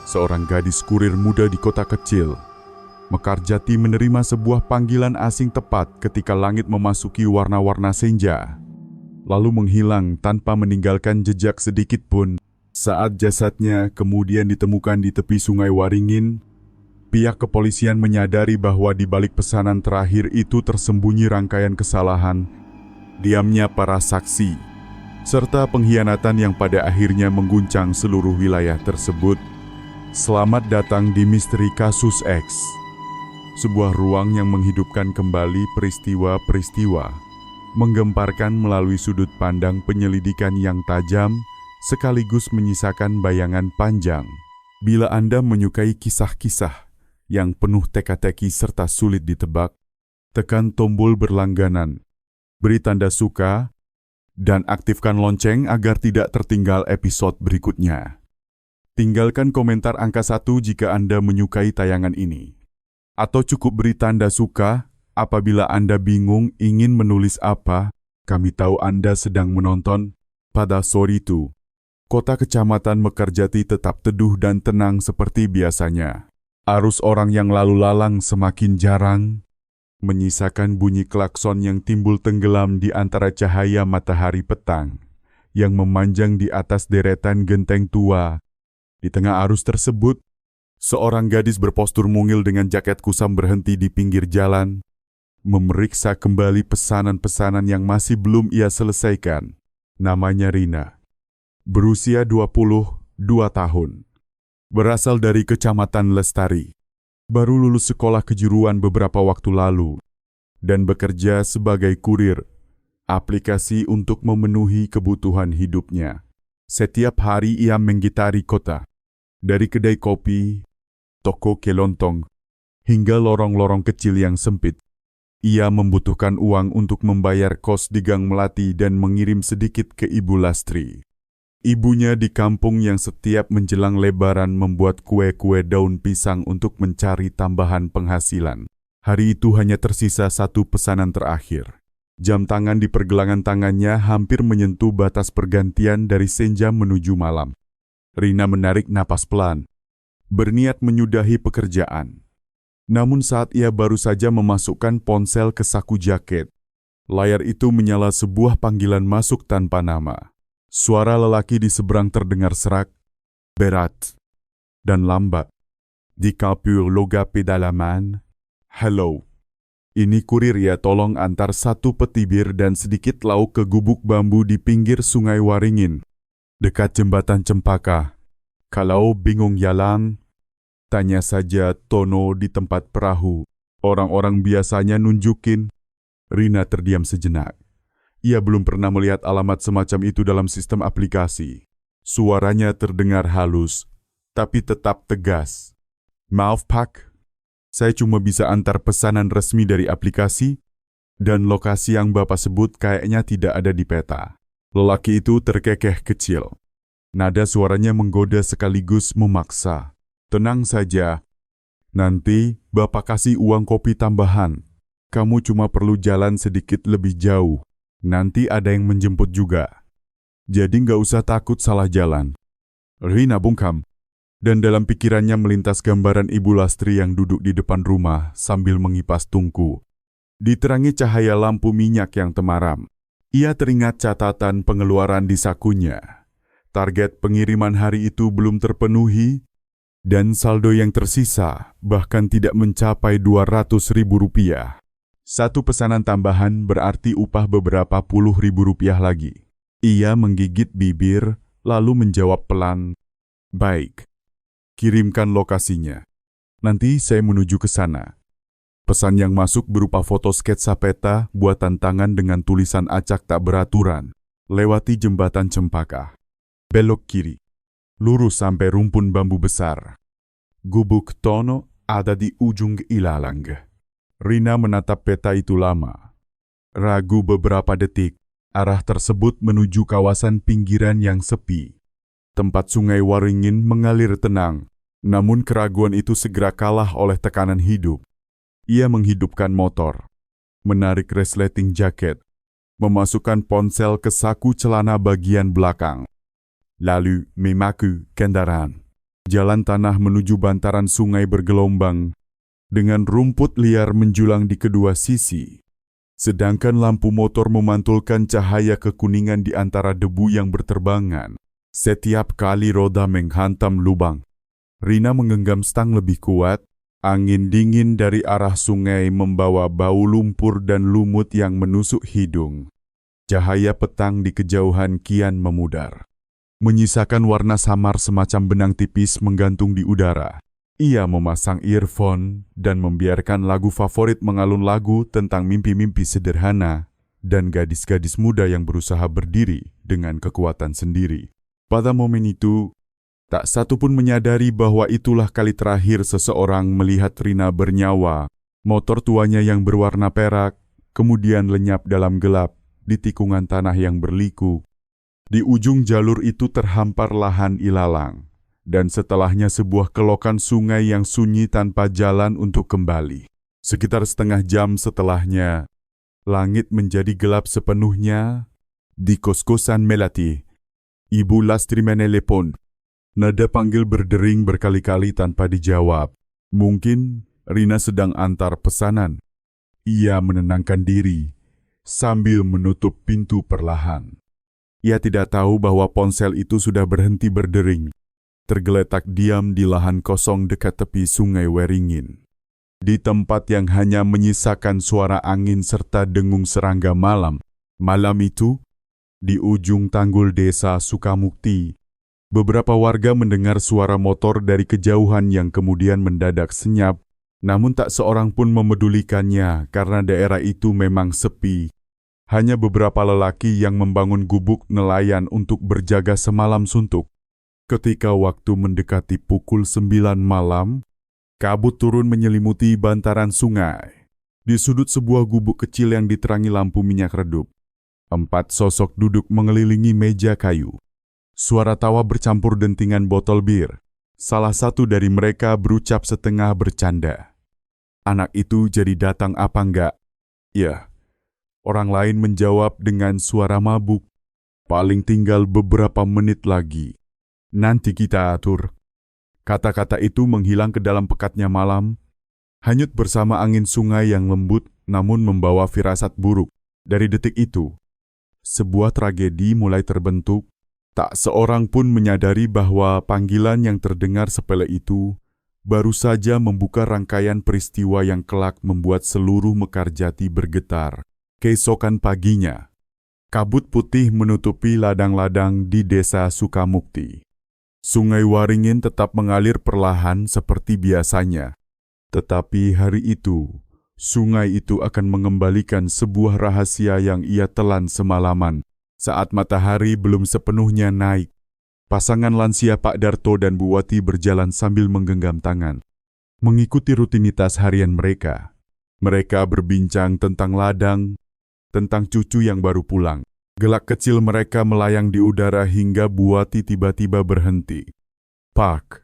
seorang gadis kurir muda di kota kecil. Mekarjati menerima sebuah panggilan asing tepat ketika langit memasuki warna-warna senja, lalu menghilang tanpa meninggalkan jejak sedikit pun. Saat jasadnya kemudian ditemukan di tepi Sungai Waringin, pihak kepolisian menyadari bahwa di balik pesanan terakhir itu tersembunyi rangkaian kesalahan, diamnya para saksi, serta pengkhianatan yang pada akhirnya mengguncang seluruh wilayah tersebut. Selamat datang di Misteri Kasus X, sebuah ruang yang menghidupkan kembali peristiwa-peristiwa, menggemparkan melalui sudut pandang penyelidikan yang tajam, sekaligus menyisakan bayangan panjang. Bila Anda menyukai kisah-kisah yang penuh teka-teki serta sulit ditebak, tekan tombol berlangganan, beri tanda suka, dan aktifkan lonceng agar tidak tertinggal episode berikutnya. Tinggalkan komentar angka 1 jika Anda menyukai tayangan ini. Atau cukup beri tanda suka apabila Anda bingung ingin menulis apa. Kami tahu Anda sedang menonton. Pada sore itu, kota kecamatan Mekarjati tetap teduh dan tenang seperti biasanya. Arus orang yang lalu lalang semakin jarang, menyisakan bunyi klakson yang timbul tenggelam di antara cahaya matahari petang yang memanjang di atas deretan genteng tua. Di tengah arus tersebut, seorang gadis berpostur mungil dengan jaket kusam berhenti di pinggir jalan, memeriksa kembali pesanan-pesanan yang masih belum ia selesaikan. Namanya Rina, berusia 22 tahun, berasal dari Kecamatan Lestari, baru lulus sekolah kejuruan beberapa waktu lalu, dan bekerja sebagai kurir aplikasi untuk memenuhi kebutuhan hidupnya. Setiap hari ia menggitari kota, dari kedai kopi, toko kelontong, hingga lorong-lorong kecil yang sempit. Ia membutuhkan uang untuk membayar kos di Gang Melati dan mengirim sedikit ke Ibu Lastri. Ibunya di kampung yang setiap menjelang Lebaran membuat kue-kue daun pisang untuk mencari tambahan penghasilan. Hari itu hanya tersisa satu pesanan terakhir. Jam tangan di pergelangan tangannya hampir menyentuh batas pergantian dari senja menuju malam. Rina menarik napas pelan, berniat menyudahi pekerjaan. Namun saat ia baru saja memasukkan ponsel ke saku jaket, layar itu menyala sebuah panggilan masuk tanpa nama. Suara lelaki di seberang terdengar serak, berat, dan lambat. Di kapur loga pedalaman. Hello. Ini kurir ya, tolong antar satu peti bir dan sedikit lauk ke gubuk bambu di pinggir Sungai Waringin, dekat jembatan Cempaka. Kalau bingung jalan, tanya saja Tono di tempat perahu. Orang-orang biasanya nunjukin. Rina terdiam sejenak. Ia belum pernah melihat alamat semacam itu dalam sistem aplikasi. Suaranya terdengar halus, tapi tetap tegas. Maaf Pak, saya cuma bisa antar pesanan resmi dari aplikasi, dan lokasi yang Bapak sebut kayaknya tidak ada di peta. Lelaki itu terkekeh kecil. Nada suaranya menggoda sekaligus memaksa. Tenang saja, nanti Bapak kasih uang kopi tambahan. Kamu cuma perlu jalan sedikit lebih jauh. Nanti ada yang menjemput juga. Jadi nggak usah takut salah jalan. Rina bungkam, dan dalam pikirannya melintas gambaran Ibu Lastri yang duduk di depan rumah sambil mengipas tungku. Diterangi cahaya lampu minyak yang temaram. Ia teringat catatan pengeluaran di sakunya. Target pengiriman hari itu belum terpenuhi, dan saldo yang tersisa bahkan tidak mencapai Rp200.000. Satu pesanan tambahan berarti upah beberapa puluh ribu rupiah lagi. Ia menggigit bibir, lalu menjawab pelan, "Baik, kirimkan lokasinya. Nanti saya menuju ke sana." Pesan yang masuk berupa foto sketsa peta buatan tangan dengan tulisan acak tak beraturan. Lewati jembatan Cempaka. Belok kiri. Lurus sampai rumpun bambu besar. Gubuk Tono ada di ujung ilalang. Rina menatap peta itu lama. Ragu beberapa detik, arah tersebut menuju kawasan pinggiran yang sepi. Tempat Sungai Waringin mengalir tenang, namun keraguan itu segera kalah oleh tekanan hidup. Ia menghidupkan motor, menarik resleting jaket, memasukkan ponsel ke saku celana bagian belakang, lalu memaku kendaraan. Jalan tanah menuju bantaran sungai bergelombang, dengan rumput liar menjulang di kedua sisi. Sedangkan lampu motor memantulkan cahaya kekuningan di antara debu yang berterbangan. Setiap kali roda menghantam lubang, Rina menggenggam stang lebih kuat. Angin dingin dari arah sungai membawa bau lumpur dan lumut yang menusuk hidung. Cahaya petang di kejauhan kian memudar, menyisakan warna samar semacam benang tipis menggantung di udara. Ia memasang earphone dan membiarkan lagu favorit mengalun, lagu tentang mimpi-mimpi sederhana dan gadis-gadis muda yang berusaha berdiri dengan kekuatan sendiri. Pada momen itu, tak satu pun menyadari bahwa itulah kali terakhir seseorang melihat Rina bernyawa. Motor tuanya yang berwarna perak kemudian lenyap dalam gelap di tikungan tanah yang berliku. Di ujung jalur itu terhampar lahan ilalang, dan setelahnya sebuah kelokan sungai yang sunyi tanpa jalan untuk kembali. Sekitar setengah jam setelahnya, langit menjadi gelap sepenuhnya. Di kos-kosan Melati, Ibu Lastri menelepon. Nada panggil berdering berkali-kali tanpa dijawab. Mungkin Rina sedang antar pesanan. Ia menenangkan diri sambil menutup pintu perlahan. Ia tidak tahu bahwa ponsel itu sudah berhenti berdering, tergeletak diam di lahan kosong dekat tepi sungai Weringin. Di tempat yang hanya menyisakan suara angin serta dengung serangga malam. Malam itu, di ujung tanggul desa Sukamukti, beberapa warga mendengar suara motor dari kejauhan yang kemudian mendadak senyap, namun tak seorang pun memedulikannya karena daerah itu memang sepi. Hanya beberapa lelaki yang membangun gubuk nelayan untuk berjaga semalam suntuk. Ketika waktu mendekati pukul 9 malam, kabut turun menyelimuti bantaran sungai. Di sudut sebuah gubuk kecil yang diterangi lampu minyak redup, 4 sosok duduk mengelilingi meja kayu. Suara tawa bercampur dentingan botol bir. Salah satu dari mereka berucap setengah bercanda. "Anak itu jadi datang apa enggak?" "Ya." Orang lain menjawab dengan suara mabuk. "Paling tinggal beberapa menit lagi. Nanti kita atur." Kata-kata itu menghilang ke dalam pekatnya malam, hanyut bersama angin sungai yang lembut namun membawa firasat buruk. Dari detik itu, sebuah tragedi mulai terbentuk. Tak seorang pun menyadari bahwa panggilan yang terdengar sepele itu baru saja membuka rangkaian peristiwa yang kelak membuat seluruh Mekarjati bergetar. Keesokan paginya, kabut putih menutupi ladang-ladang di desa Sukamukti. Sungai Waringin tetap mengalir perlahan seperti biasanya. Tetapi hari itu, sungai itu akan mengembalikan sebuah rahasia yang ia telan semalaman. Saat matahari belum sepenuhnya naik, pasangan lansia Pak Darto dan Bu Wati berjalan sambil menggenggam tangan, mengikuti rutinitas harian mereka. Mereka berbincang tentang ladang, tentang cucu yang baru pulang. Gelak kecil mereka melayang di udara hingga Bu Wati tiba-tiba berhenti. "Pak,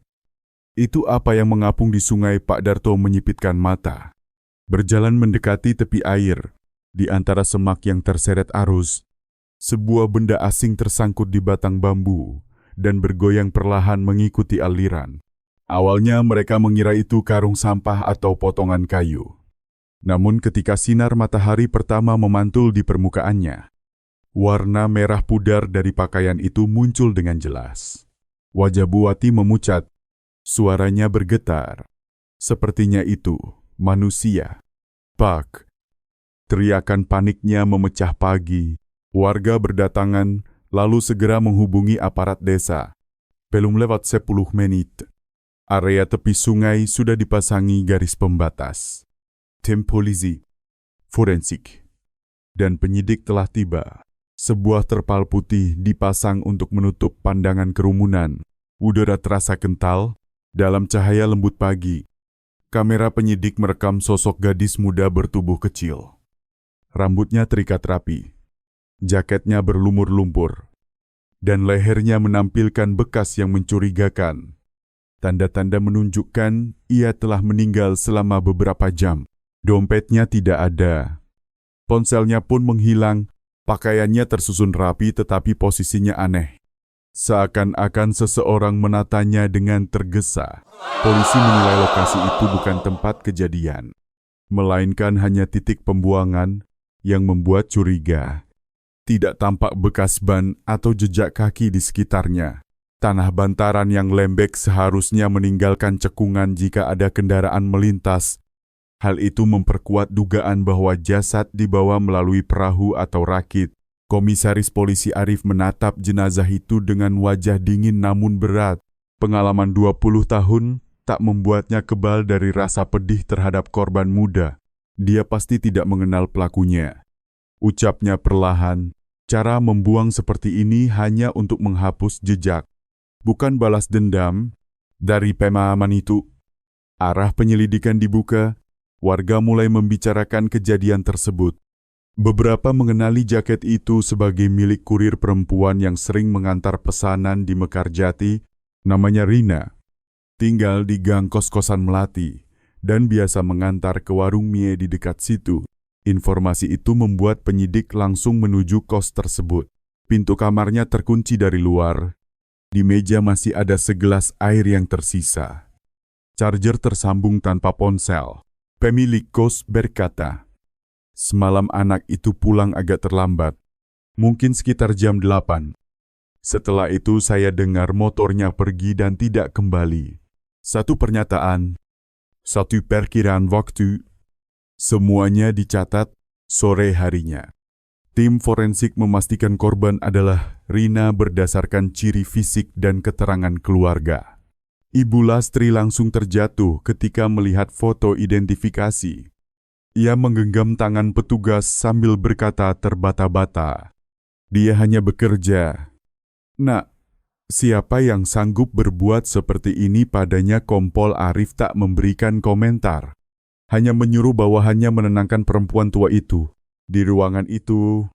itu apa yang mengapung di sungai?" Pak Darto menyipitkan mata. Berjalan mendekati tepi air, di antara semak yang terseret arus, sebuah benda asing tersangkut di batang bambu dan bergoyang perlahan mengikuti aliran. Awalnya mereka mengira itu karung sampah atau potongan kayu. Namun ketika sinar matahari pertama memantul di permukaannya, warna merah pudar dari pakaian itu muncul dengan jelas. Wajah Bu Wati memucat, suaranya bergetar. Sepertinya itu manusia. "Pak!" Teriakan paniknya memecah pagi. Warga berdatangan, lalu segera menghubungi aparat desa. Belum lewat 10 menit, area tepi sungai sudah dipasangi garis pembatas. Tim polisi, forensik, dan penyidik telah tiba. Sebuah terpal putih dipasang untuk menutup pandangan kerumunan. Udara terasa kental dalam cahaya lembut pagi. Kamera penyidik merekam sosok gadis muda bertubuh kecil. Rambutnya terikat rapi, jaketnya berlumur lumpur, dan lehernya menampilkan bekas yang mencurigakan. Tanda-tanda menunjukkan ia telah meninggal selama beberapa jam. Dompetnya tidak ada. Ponselnya pun menghilang, pakaiannya tersusun rapi tetapi posisinya aneh. Seakan-akan seseorang menatanya dengan tergesa. Polisi menilai lokasi itu bukan tempat kejadian, melainkan hanya titik pembuangan yang membuat curiga. Tidak tampak bekas ban atau jejak kaki di sekitarnya. Tanah bantaran yang lembek seharusnya meninggalkan cekungan jika ada kendaraan melintas. Hal itu memperkuat dugaan bahwa jasad dibawa melalui perahu atau rakit. Komisaris Polisi Arif menatap jenazah itu dengan wajah dingin namun berat. Pengalaman 20 tahun tak membuatnya kebal dari rasa pedih terhadap korban muda. Dia pasti tidak mengenal pelakunya. Ucapnya perlahan, cara membuang seperti ini hanya untuk menghapus jejak, bukan balas dendam. Dari pemahaman itu, arah penyelidikan dibuka, warga mulai membicarakan kejadian tersebut. Beberapa mengenali jaket itu sebagai milik kurir perempuan yang sering mengantar pesanan di Mekarjati, namanya Rina. Tinggal di gang kos-kosan Melati, dan biasa mengantar ke warung mie di dekat situ. Informasi itu membuat penyidik langsung menuju kos tersebut. Pintu kamarnya terkunci dari luar. Di meja masih ada segelas air yang tersisa. Charger tersambung tanpa ponsel. Pemilik kos berkata, "Semalam anak itu pulang agak terlambat, mungkin sekitar jam 8. Setelah itu saya dengar motornya pergi dan tidak kembali." Satu pernyataan, satu perkiraan waktu, semuanya dicatat sore harinya. Tim forensik memastikan korban adalah Rina berdasarkan ciri fisik dan keterangan keluarga. Ibu Lastri langsung terjatuh ketika melihat foto identifikasi. Ia menggenggam tangan petugas sambil berkata terbata-bata, "Dia hanya bekerja." "Nak, siapa yang sanggup berbuat seperti ini padanya?" Kompol Arif tak memberikan komentar. Hanya menyuruh bawahannya menenangkan perempuan tua itu. Di ruangan itu,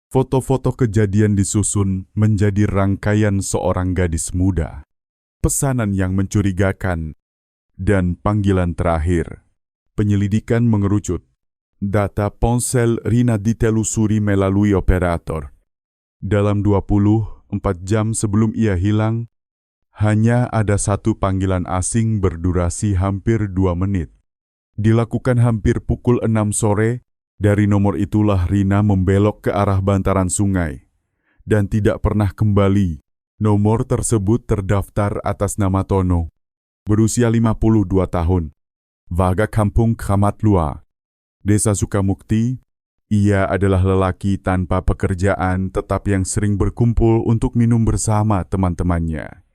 foto-foto kejadian disusun menjadi rangkaian seorang gadis muda, pesanan yang mencurigakan, dan panggilan terakhir. Penyelidikan mengerucut. Data ponsel Rina ditelusuri melalui operator. Dalam 24 jam sebelum ia hilang, hanya ada satu panggilan asing berdurasi hampir 2 menit. Dilakukan hampir pukul 6 sore, dari nomor itulah Rina membelok ke arah bantaran sungai dan tidak pernah kembali. Nomor tersebut terdaftar atas nama Tono, berusia 52 tahun. Warga Kampung Kramat Lua, Desa Sukamukti. Ia adalah lelaki tanpa pekerjaan tetap yang sering berkumpul untuk minum bersama teman-temannya.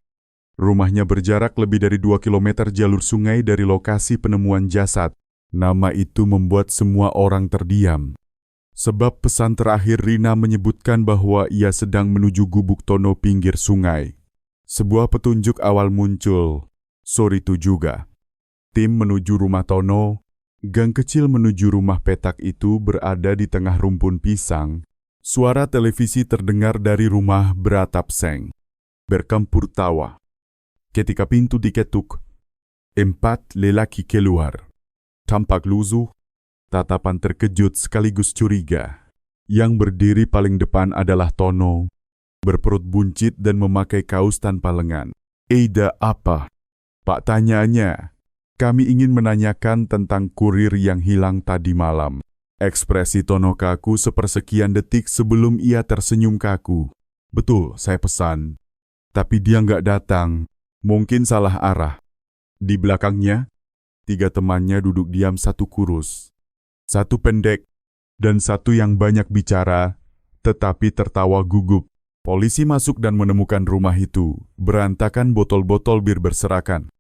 Rumahnya berjarak lebih dari 2 km jalur sungai dari lokasi penemuan jasad. Nama itu membuat semua orang terdiam. Sebab pesan terakhir Rina menyebutkan bahwa ia sedang menuju gubuk Tono pinggir sungai. Sebuah petunjuk awal muncul sore itu juga. Tim menuju rumah Tono. Gang kecil menuju rumah petak itu berada di tengah rumpun pisang. Suara televisi terdengar dari rumah beratap seng. Bercampur tawa. Ketika pintu diketuk, 4 lelaki keluar. Tampak lusuh, tatapan terkejut sekaligus curiga. Yang berdiri paling depan adalah Tono, berperut buncit dan memakai kaos tanpa lengan. "Eida apa, Pak?" tanyanya. "Kami ingin menanyakan tentang kurir yang hilang tadi malam." Ekspresi Tono kaku sepersekian detik sebelum ia tersenyum kaku. "Betul, saya pesan. Tapi dia nggak datang. Mungkin salah arah." Di belakangnya, 3 temannya duduk diam satu kurus. Satu pendek, dan satu yang banyak bicara, tetapi tertawa gugup. Polisi masuk dan menemukan rumah itu, berantakan botol-botol bir berserakan.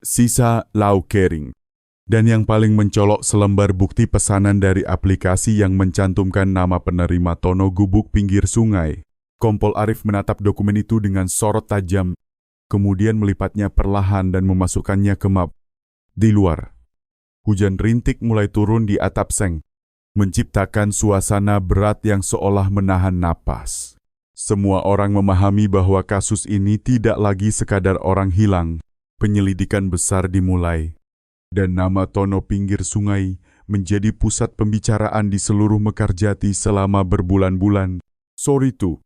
Sisa lauk kering. Dan yang paling mencolok selembar bukti pesanan dari aplikasi yang mencantumkan nama penerima Tono gubuk pinggir sungai. Kompol Arif menatap dokumen itu dengan sorot tajam, kemudian melipatnya perlahan dan memasukkannya ke map. Di luar, hujan rintik mulai turun di atap seng, menciptakan suasana berat yang seolah menahan napas. Semua orang memahami bahwa kasus ini tidak lagi sekadar orang hilang. Penyelidikan besar dimulai, dan nama Tono pinggir sungai menjadi pusat pembicaraan di seluruh Mekarjati selama berbulan-bulan. Sore itu,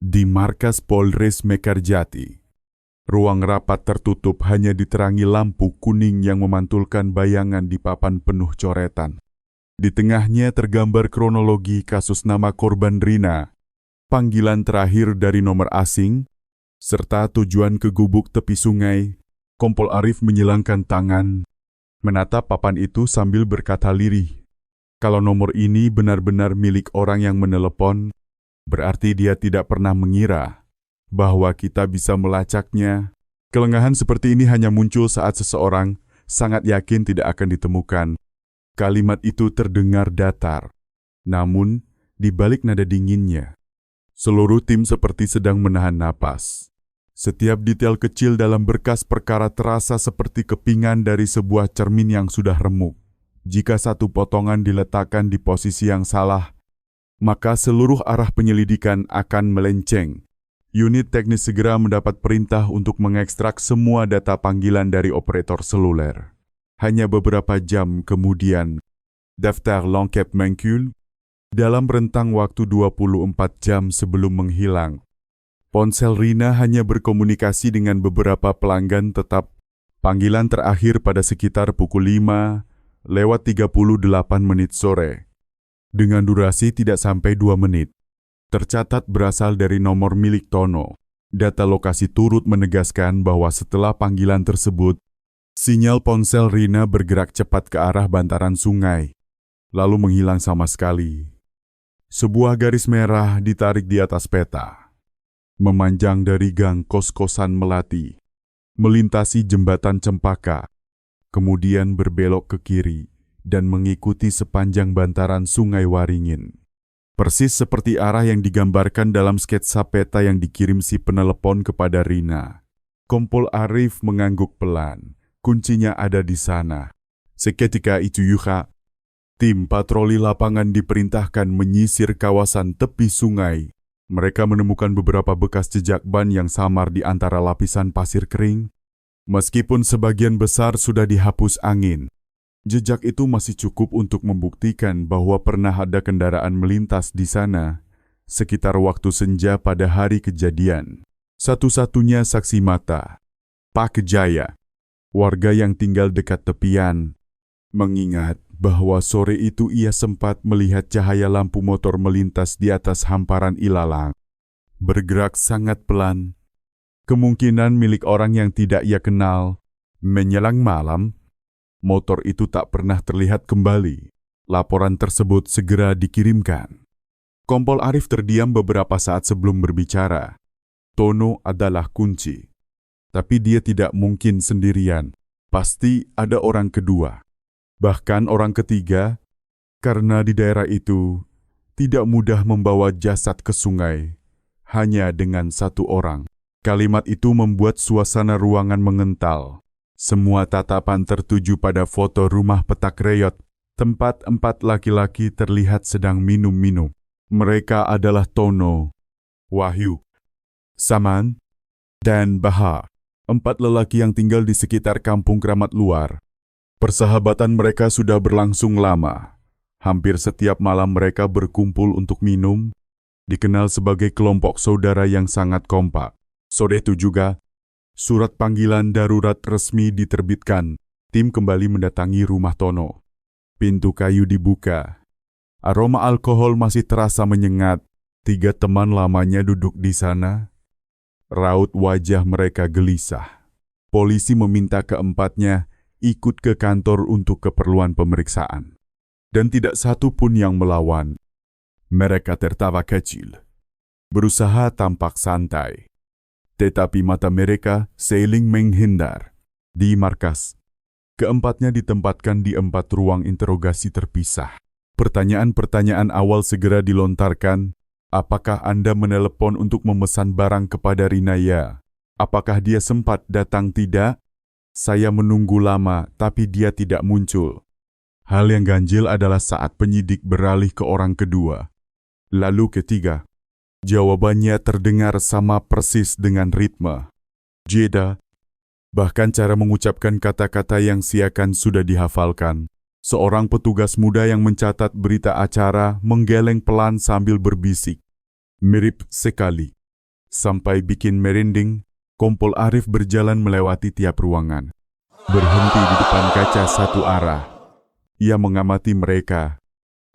Di markas Polres Mekarjati, ruang rapat tertutup hanya diterangi lampu kuning yang memantulkan bayangan di papan penuh coretan. Di tengahnya tergambar kronologi kasus nama korban Rina, panggilan terakhir dari nomor asing, serta tujuan ke gubuk tepi sungai. Kompol Arif menyilangkan tangan, menatap papan itu sambil berkata lirih. Kalau nomor ini benar-benar milik orang yang menelepon, berarti dia tidak pernah mengira bahwa kita bisa melacaknya. Kelengahan seperti ini hanya muncul saat seseorang sangat yakin tidak akan ditemukan. Kalimat itu terdengar datar, namun di balik nada dinginnya, seluruh tim seperti sedang menahan napas. Setiap detail kecil dalam berkas perkara terasa seperti kepingan dari sebuah cermin yang sudah remuk. Jika satu potongan diletakkan di posisi yang salah, maka seluruh arah penyelidikan akan melenceng. Unit teknis segera mendapat perintah untuk mengekstrak semua data panggilan dari operator seluler. Hanya beberapa jam kemudian, daftar lengkap muncul. Dalam rentang waktu 24 jam sebelum menghilang, ponsel Rina hanya berkomunikasi dengan beberapa pelanggan tetap. Panggilan terakhir pada sekitar pukul 5:38 sore. Dengan durasi tidak sampai 2 menit. Tercatat berasal dari nomor milik Tono. Data lokasi turut menegaskan bahwa setelah panggilan tersebut, sinyal ponsel Rina bergerak cepat ke arah bantaran sungai, lalu menghilang sama sekali. Sebuah garis merah ditarik di atas peta, memanjang dari gang kos-kosan Melati, melintasi jembatan Cempaka, kemudian berbelok ke kiri dan mengikuti sepanjang bantaran sungai Waringin. Persis seperti arah yang digambarkan dalam sketsa peta yang dikirim si penelepon kepada Rina. Kompol Arif mengangguk pelan. Kuncinya ada di sana. Seketika itu juga, tim patroli lapangan diperintahkan menyisir kawasan tepi sungai. Mereka menemukan beberapa bekas jejak ban yang samar di antara lapisan pasir kering. Meskipun sebagian besar sudah dihapus angin, jejak itu masih cukup untuk membuktikan bahwa pernah ada kendaraan melintas di sana sekitar waktu senja pada hari kejadian. Satu-satunya saksi mata, Pak Kejaya, warga yang tinggal dekat tepian, mengingat bahwa sore itu ia sempat melihat cahaya lampu motor melintas di atas hamparan ilalang, bergerak sangat pelan. Kemungkinan milik orang yang tidak ia kenal. Menjelang malam, motor itu tak pernah terlihat kembali. Laporan tersebut segera dikirimkan. Kompol Arif terdiam beberapa saat sebelum berbicara. Tono adalah kunci. Tapi dia tidak mungkin sendirian. Pasti ada orang kedua. Bahkan orang ketiga, karena di daerah itu tidak mudah membawa jasad ke sungai, hanya dengan satu orang. Kalimat itu membuat suasana ruangan mengental. Semua tatapan tertuju pada foto rumah petak reyot, tempat 4 laki-laki terlihat sedang minum-minum. Mereka adalah Tono, Wahyu, Saman, dan Baha, 4 lelaki yang tinggal di sekitar kampung Keramat Luar. Persahabatan mereka sudah berlangsung lama. Hampir setiap malam mereka berkumpul untuk minum, dikenal sebagai kelompok saudara yang sangat kompak. Sore itu juga, surat panggilan darurat resmi diterbitkan. Tim kembali mendatangi rumah Tono. Pintu kayu dibuka. Aroma alkohol masih terasa menyengat. 3 teman lamanya duduk di sana. Raut wajah mereka gelisah. Polisi meminta keempatnya ikut ke kantor untuk keperluan pemeriksaan. Dan tidak satu pun yang melawan. Mereka tertawa kecil, berusaha tampak santai. Tetapi mata mereka saling menghindar. Di markas, keempatnya ditempatkan di 4 ruang interogasi terpisah. Pertanyaan-pertanyaan awal segera dilontarkan. Apakah Anda menelepon untuk memesan barang kepada Rinaya? Apakah dia sempat datang? Tidak? Saya menunggu lama, tapi dia tidak muncul. Hal yang ganjil adalah saat penyidik beralih ke orang kedua, lalu ketiga. Jawabannya terdengar sama persis dengan ritme jeda, bahkan cara mengucapkan kata-kata yang seakan sudah dihafalkan. Seorang petugas muda yang mencatat berita acara menggeleng pelan sambil berbisik. Mirip sekali. Sampai bikin merinding, Kompol Arif berjalan melewati tiap ruangan. Berhenti di depan kaca satu arah. Ia mengamati mereka.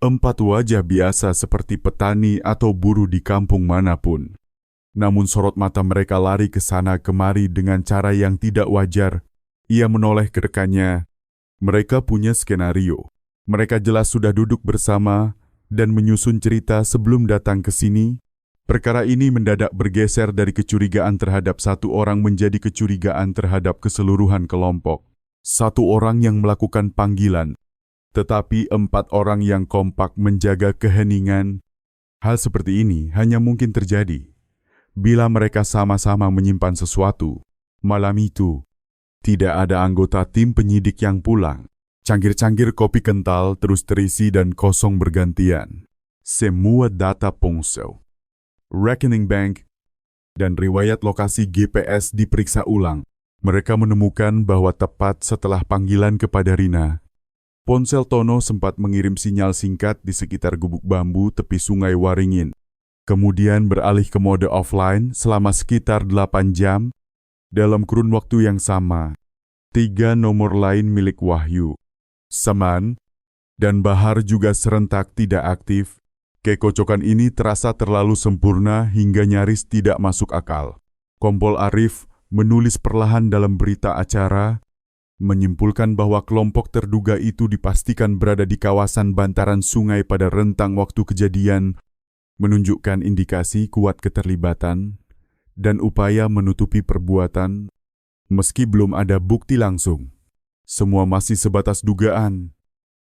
4 wajah biasa seperti petani atau buruh di kampung manapun. Namun sorot mata mereka lari ke sana kemari dengan cara yang tidak wajar. Ia menoleh ke rekannya. Mereka punya skenario. Mereka jelas sudah duduk bersama dan menyusun cerita sebelum datang ke sini. Perkara ini mendadak bergeser dari kecurigaan terhadap satu orang menjadi kecurigaan terhadap keseluruhan kelompok. Satu orang yang melakukan panggilan, tetapi 4 orang yang kompak menjaga keheningan. Hal seperti ini hanya mungkin terjadi bila mereka sama-sama menyimpan sesuatu. Malam itu, tidak ada anggota tim penyidik yang pulang. Cangkir-cangkir kopi kental terus terisi dan kosong bergantian. Semua data ponsel, rekening bank, dan riwayat lokasi GPS diperiksa ulang. Mereka menemukan bahwa tepat setelah panggilan kepada Rina, ponsel Tono sempat mengirim sinyal singkat di sekitar gubuk bambu tepi sungai Waringin. Kemudian beralih ke mode offline selama sekitar 8 jam. Dalam kurun waktu yang sama, 3 nomor lain milik Wahyu, Saman, dan Bahar juga serentak tidak aktif. Kekocokan ini terasa terlalu sempurna hingga nyaris tidak masuk akal. Kompol Arif menulis perlahan dalam berita acara, menyimpulkan bahwa kelompok terduga itu dipastikan berada di kawasan bantaran sungai pada rentang waktu kejadian, menunjukkan indikasi kuat keterlibatan dan upaya menutupi perbuatan, meski belum ada bukti langsung. Semua masih sebatas dugaan.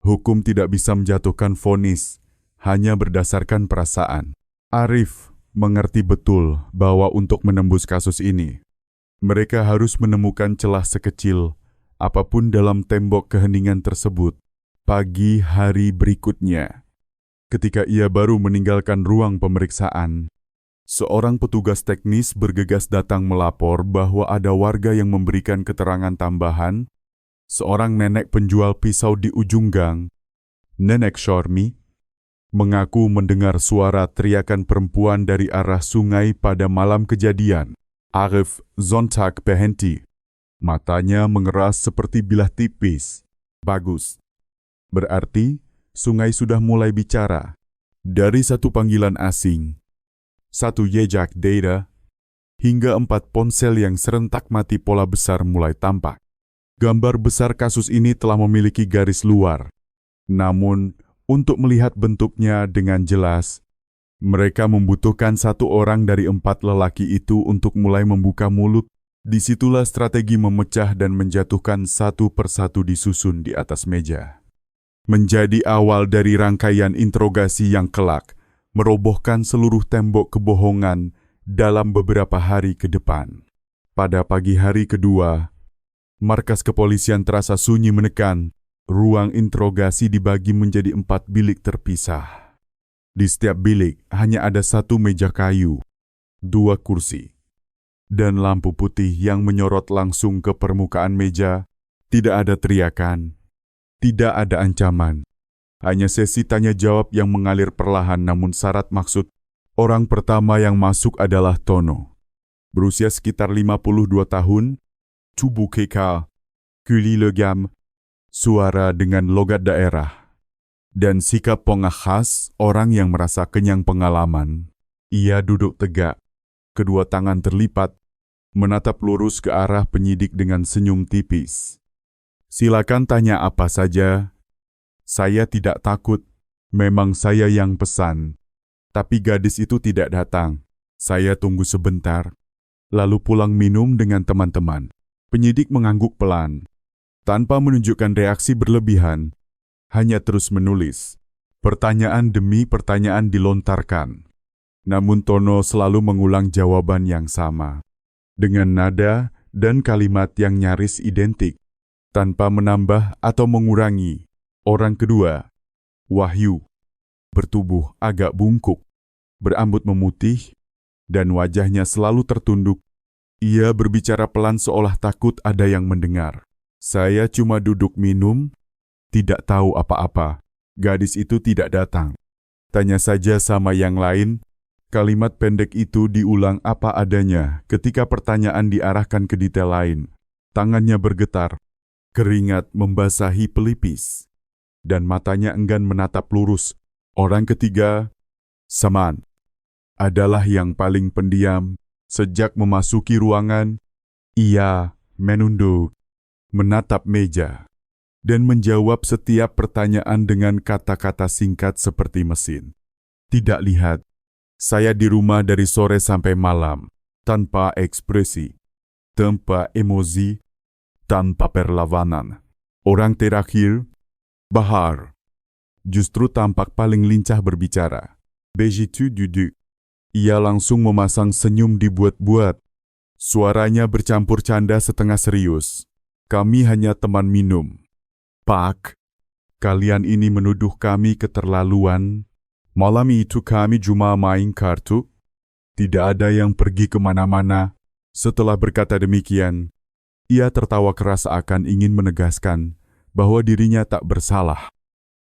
Hukum tidak bisa menjatuhkan vonis, hanya berdasarkan perasaan. Arif mengerti betul bahwa untuk menembus kasus ini, mereka harus menemukan celah sekecil apapun dalam tembok keheningan tersebut. Pagi hari berikutnya, ketika ia baru meninggalkan ruang pemeriksaan, seorang petugas teknis bergegas datang melapor bahwa ada warga yang memberikan keterangan tambahan. Seorang nenek penjual pisau di ujung gang, Nenek Shormi, mengaku mendengar suara teriakan perempuan dari arah sungai pada malam kejadian. Arif Sonntag berhenti. Matanya mengeras seperti bilah tipis. Bagus. Berarti sungai sudah mulai bicara. Dari satu panggilan asing, satu jejak data, hingga 4 ponsel yang serentak mati, pola besar mulai tampak. Gambar besar kasus ini telah memiliki garis luar. Namun, untuk melihat bentuknya dengan jelas, mereka membutuhkan 1 orang dari 4 lelaki itu untuk mulai membuka mulut. Disitulah strategi memecah dan menjatuhkan satu persatu disusun di atas meja. Menjadi awal dari rangkaian interogasi yang kelak merobohkan seluruh tembok kebohongan dalam beberapa hari ke depan. Pada pagi hari kedua, markas kepolisian terasa sunyi menekan. Ruang interogasi dibagi menjadi 4 bilik terpisah. Di setiap bilik hanya ada 1 meja kayu, 2 kursi, dan lampu putih yang menyorot langsung ke permukaan meja. Tidak ada teriakan, tidak ada ancaman. Hanya sesi tanya jawab yang mengalir perlahan namun syarat maksud. Orang pertama yang masuk adalah Tono. Berusia sekitar 52 tahun, tubuh kekal, kuli legam, suara dengan logat daerah, dan sikap pongah khas orang yang merasa kenyang pengalaman. Ia duduk tegak, kedua tangan terlipat, menatap lurus ke arah penyidik dengan senyum tipis. Silakan tanya apa saja. Saya tidak takut, memang saya yang pesan. Tapi gadis itu tidak datang. Saya tunggu sebentar, lalu pulang minum dengan teman-teman. Penyidik mengangguk pelan. Tanpa menunjukkan reaksi berlebihan, hanya terus menulis. Pertanyaan demi pertanyaan dilontarkan. Namun Tono selalu mengulang jawaban yang sama, dengan nada dan kalimat yang nyaris identik, tanpa menambah atau mengurangi. Orang kedua, Wahyu, bertubuh agak bungkuk, berambut memutih, dan wajahnya selalu tertunduk. Ia berbicara pelan seolah takut ada yang mendengar. Saya cuma duduk minum, tidak tahu apa-apa. Gadis itu tidak datang. Tanya saja sama yang lain, Kalimat pendek itu diulang apa adanya ketika pertanyaan diarahkan ke detail lain. Tangannya bergetar, keringat membasahi pelipis, dan matanya enggan menatap lurus. Orang ketiga, Saman, adalah yang paling pendiam. Sejak memasuki ruangan, ia menunduk, menatap meja, dan menjawab setiap pertanyaan dengan kata-kata singkat seperti mesin. Tidak lihat, saya di rumah dari sore sampai malam, tanpa ekspresi, tanpa emosi, tanpa perlawanan. Orang terakhir, Bahar, justru tampak paling lincah berbicara. Begitu duduk, ia langsung memasang senyum dibuat-buat. Suaranya bercampur canda setengah serius. Kami hanya teman minum. Pak, kalian ini menuduh kami keterlaluan. Malam itu kami cuma main kartu. Tidak ada yang pergi kemana-mana. Setelah berkata demikian, ia tertawa keras seakan ingin menegaskan bahwa dirinya tak bersalah.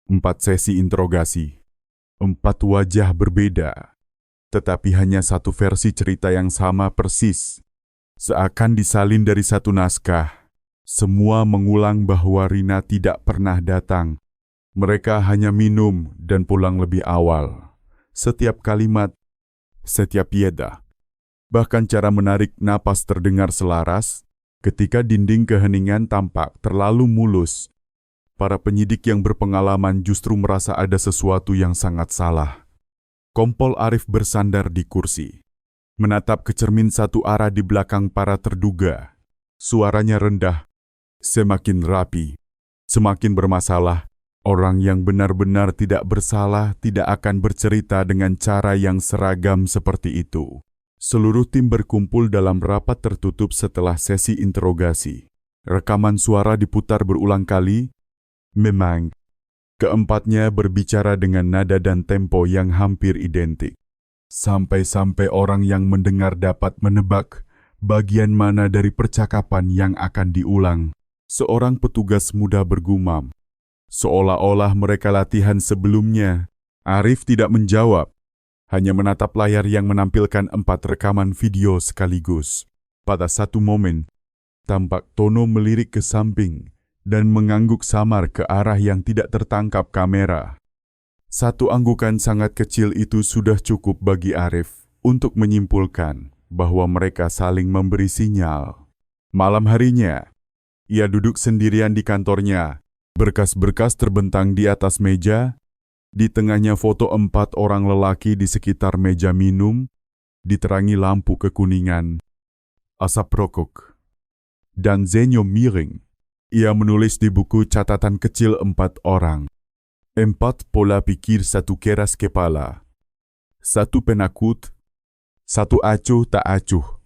4 sesi interogasi, 4 wajah berbeda, tetapi hanya satu versi cerita yang sama persis. Seakan disalin dari satu naskah, semua mengulang bahwa Rina tidak pernah datang. Mereka hanya minum dan pulang lebih awal. Setiap kalimat, setiap pieda, bahkan cara menarik napas terdengar selaras. Ketika dinding keheningan tampak terlalu mulus, para penyidik yang berpengalaman justru merasa ada sesuatu yang sangat salah. Kompol Arif bersandar di kursi, menatap ke cermin satu arah di belakang para terduga. Suaranya rendah, semakin rapi, semakin bermasalah. Orang yang benar-benar tidak bersalah tidak akan bercerita dengan cara yang seragam seperti itu. Seluruh tim berkumpul dalam rapat tertutup setelah sesi interogasi. Rekaman suara diputar berulang kali. Memang, keempatnya berbicara dengan nada dan tempo yang hampir identik. Sampai-sampai orang yang mendengar dapat menebak bagian mana dari percakapan yang akan diulang. Seorang petugas muda bergumam, seolah-olah mereka latihan sebelumnya. Arif tidak menjawab, hanya menatap layar yang menampilkan 4 rekaman video sekaligus. Pada satu momen, tampak Tono melirik ke samping dan mengangguk samar ke arah yang tidak tertangkap kamera. Satu anggukan sangat kecil itu sudah cukup bagi Arif untuk menyimpulkan bahwa mereka saling memberi sinyal. Malam harinya, ia duduk sendirian di kantornya. Berkas-berkas terbentang di atas meja, di tengahnya foto 4 orang lelaki di sekitar meja minum, diterangi lampu kekuningan, asap rokok, dan senyum miring. Ia menulis di buku catatan kecil 4 orang. 4 pola pikir, 1 keras kepala, 1 penakut, 1 acuh tak acuh,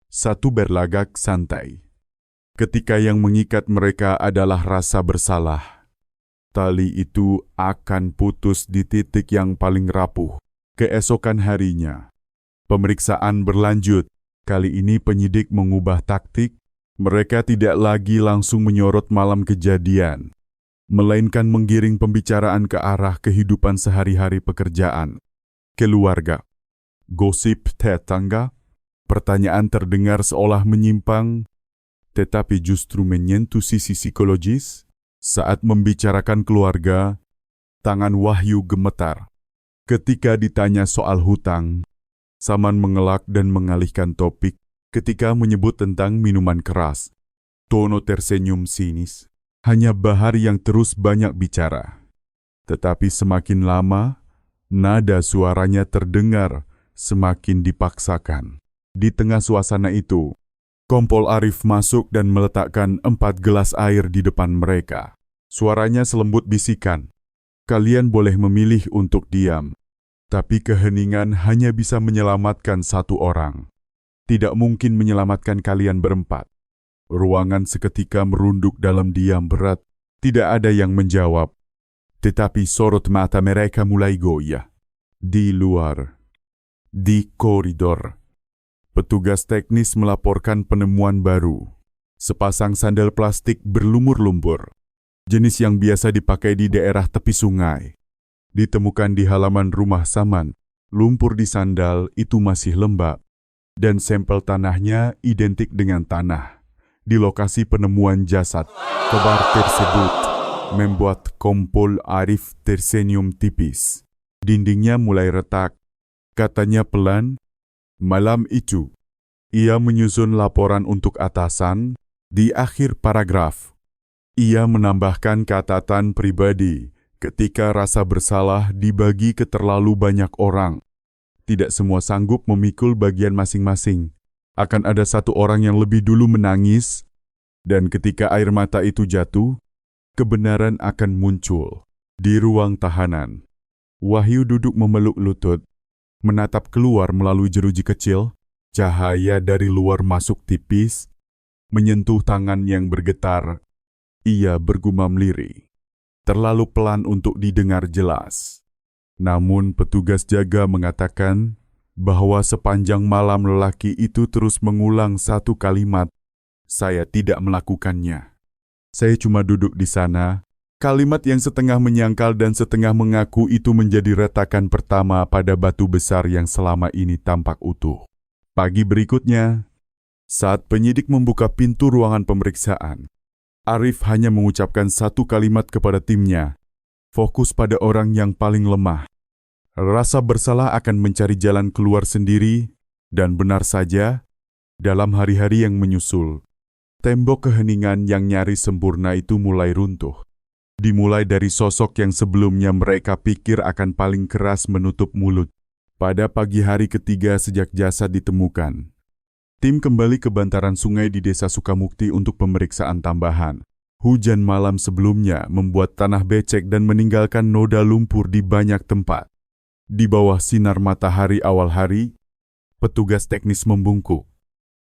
1 berlagak santai. Ketika yang mengikat mereka adalah rasa bersalah, tali itu akan putus di titik yang paling rapuh. Keesokan harinya, pemeriksaan berlanjut. Kali ini penyidik mengubah taktik. Mereka tidak lagi langsung menyorot malam kejadian, melainkan menggiring pembicaraan ke arah kehidupan sehari-hari pekerjaan, keluarga, gosip tetangga. Pertanyaan terdengar seolah menyimpang, tetapi justru menyentuh sisi psikologis. Saat membicarakan keluarga, tangan Wahyu gemetar. Ketika ditanya soal hutang, Saman mengelak dan mengalihkan topik. Ketika menyebut tentang minuman keras, Tono tersenyum sinis. Hanya Bahar yang terus banyak bicara. Tetapi semakin lama, nada suaranya terdengar semakin dipaksakan. Di tengah suasana itu, Kompol Arif masuk dan meletakkan 4 gelas air di depan mereka. Suaranya selembut bisikan. Kalian boleh memilih untuk diam, tapi keheningan hanya bisa menyelamatkan 1 orang. Tidak mungkin menyelamatkan kalian berempat. Ruangan seketika merunduk dalam diam berat. Tidak ada yang menjawab. Tetapi sorot mata mereka mulai goyah. Di luar, di koridor, petugas teknis melaporkan penemuan baru. Sepasang sandal plastik berlumur-lumpur, jenis yang biasa dipakai di daerah tepi sungai, ditemukan di halaman rumah Saman. Lumpur di sandal itu masih lembab, dan sampel tanahnya identik dengan tanah di lokasi penemuan jasad. Kabar tersebut membuat Kompol Arif tersenyum tipis. Dindingnya mulai retak. Katanya pelan, malam itu, ia menyusun laporan untuk atasan. Di akhir paragraf, ia menambahkan catatan pribadi. Ketika rasa bersalah dibagi ke terlalu banyak orang, tidak semua sanggup memikul bagian masing-masing. Akan ada satu orang yang lebih dulu menangis, dan ketika air mata itu jatuh, kebenaran akan muncul. Di ruang tahanan, Wahyu duduk memeluk lutut, menatap keluar melalui jeruji kecil. Cahaya dari luar masuk tipis, menyentuh tangan yang bergetar. Ia bergumam lirih, terlalu pelan untuk didengar jelas. Namun petugas jaga mengatakan bahwa sepanjang malam lelaki itu terus mengulang satu kalimat, "Saya tidak melakukannya. Saya cuma duduk di sana." Kalimat yang setengah menyangkal dan setengah mengaku itu menjadi retakan pertama pada batu besar yang selama ini tampak utuh. Pagi berikutnya, saat penyidik membuka pintu ruangan pemeriksaan, Arif hanya mengucapkan satu kalimat kepada timnya, "Fokus pada orang yang paling lemah." Rasa bersalah akan mencari jalan keluar sendiri, dan benar saja, dalam hari-hari yang menyusul, tembok keheningan yang nyaris sempurna itu mulai runtuh. Dimulai dari sosok yang sebelumnya mereka pikir akan paling keras menutup mulut. Pada pagi hari ketiga sejak jasad ditemukan, tim kembali ke bantaran sungai di Desa Sukamukti untuk pemeriksaan tambahan. Hujan malam sebelumnya membuat tanah becek dan meninggalkan noda lumpur di banyak tempat. Di bawah sinar matahari awal hari, petugas teknis membungkuk,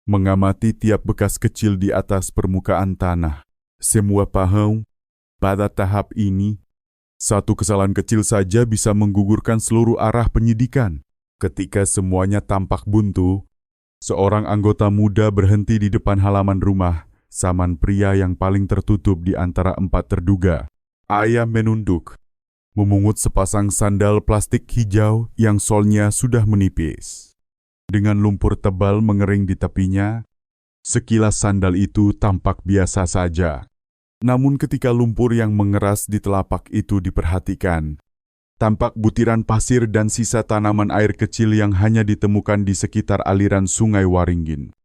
mengamati tiap bekas kecil di atas permukaan tanah. Semua paham, pada tahap ini, satu kesalahan kecil saja bisa menggugurkan seluruh arah penyidikan. Ketika semuanya tampak buntu, seorang anggota muda berhenti di depan halaman rumah, Saman pria yang paling tertutup di antara empat terduga. Ayah menunduk, memungut sepasang sandal plastik hijau yang solnya sudah menipis. Dengan lumpur tebal mengering di tepinya, sekilas sandal itu tampak biasa saja. Namun ketika lumpur yang mengeras di telapak itu diperhatikan, tampak butiran pasir dan sisa tanaman air kecil yang hanya ditemukan di sekitar aliran sungai Waringin.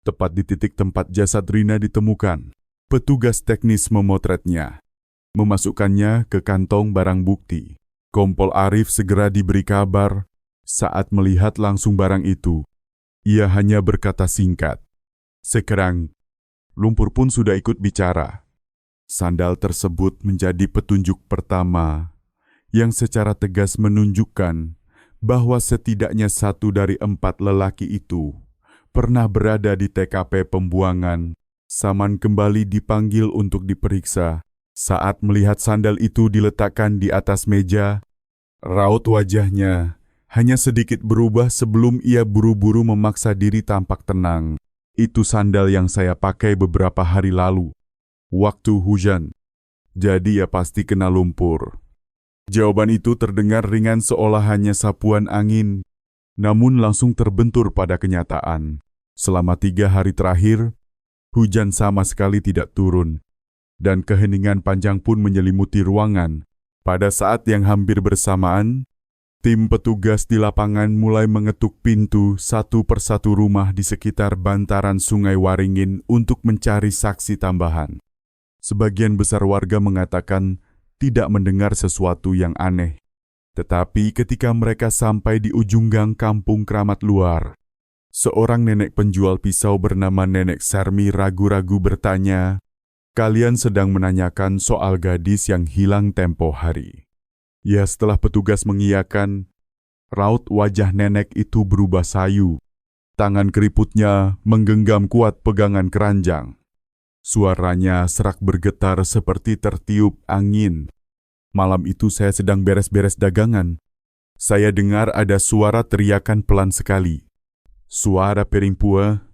Tepat di titik tempat jasad Rina ditemukan, petugas teknis memotretnya, memasukkannya ke kantong barang bukti. Kompol Arif segera diberi kabar. Saat melihat langsung barang itu, ia hanya berkata singkat, "Sekarang, lumpur pun sudah ikut bicara." Sandal tersebut menjadi petunjuk pertama yang secara tegas menunjukkan bahwa setidaknya satu dari empat lelaki itu pernah berada di TKP pembuangan. Saman kembali dipanggil untuk diperiksa. Saat melihat sandal itu diletakkan di atas meja, raut wajahnya hanya sedikit berubah sebelum ia buru-buru memaksa diri tampak tenang. "Itu sandal yang saya pakai beberapa hari lalu, waktu hujan. Jadi ya pasti kena lumpur." Jawaban itu terdengar ringan seolah hanya sapuan angin, namun langsung terbentur pada kenyataan. Selama 3 hari terakhir, hujan sama sekali tidak turun, dan keheningan panjang pun menyelimuti ruangan. Pada saat yang hampir bersamaan, tim petugas di lapangan mulai mengetuk pintu satu persatu rumah di sekitar bantaran sungai Waringin untuk mencari saksi tambahan. Sebagian besar warga mengatakan tidak mendengar sesuatu yang aneh. Tetapi ketika mereka sampai di ujung gang kampung Keramat Luar, seorang nenek penjual pisau bernama Nenek Sarmi ragu-ragu bertanya, "Kalian sedang menanyakan soal gadis yang hilang tempo hari?" Ya, setelah petugas mengiyakan, raut wajah nenek itu berubah sayu. Tangan keriputnya menggenggam kuat pegangan keranjang. Suaranya serak bergetar seperti tertiup angin. "Malam itu saya sedang beres-beres dagangan. Saya dengar ada suara teriakan pelan sekali. Suara perempuan,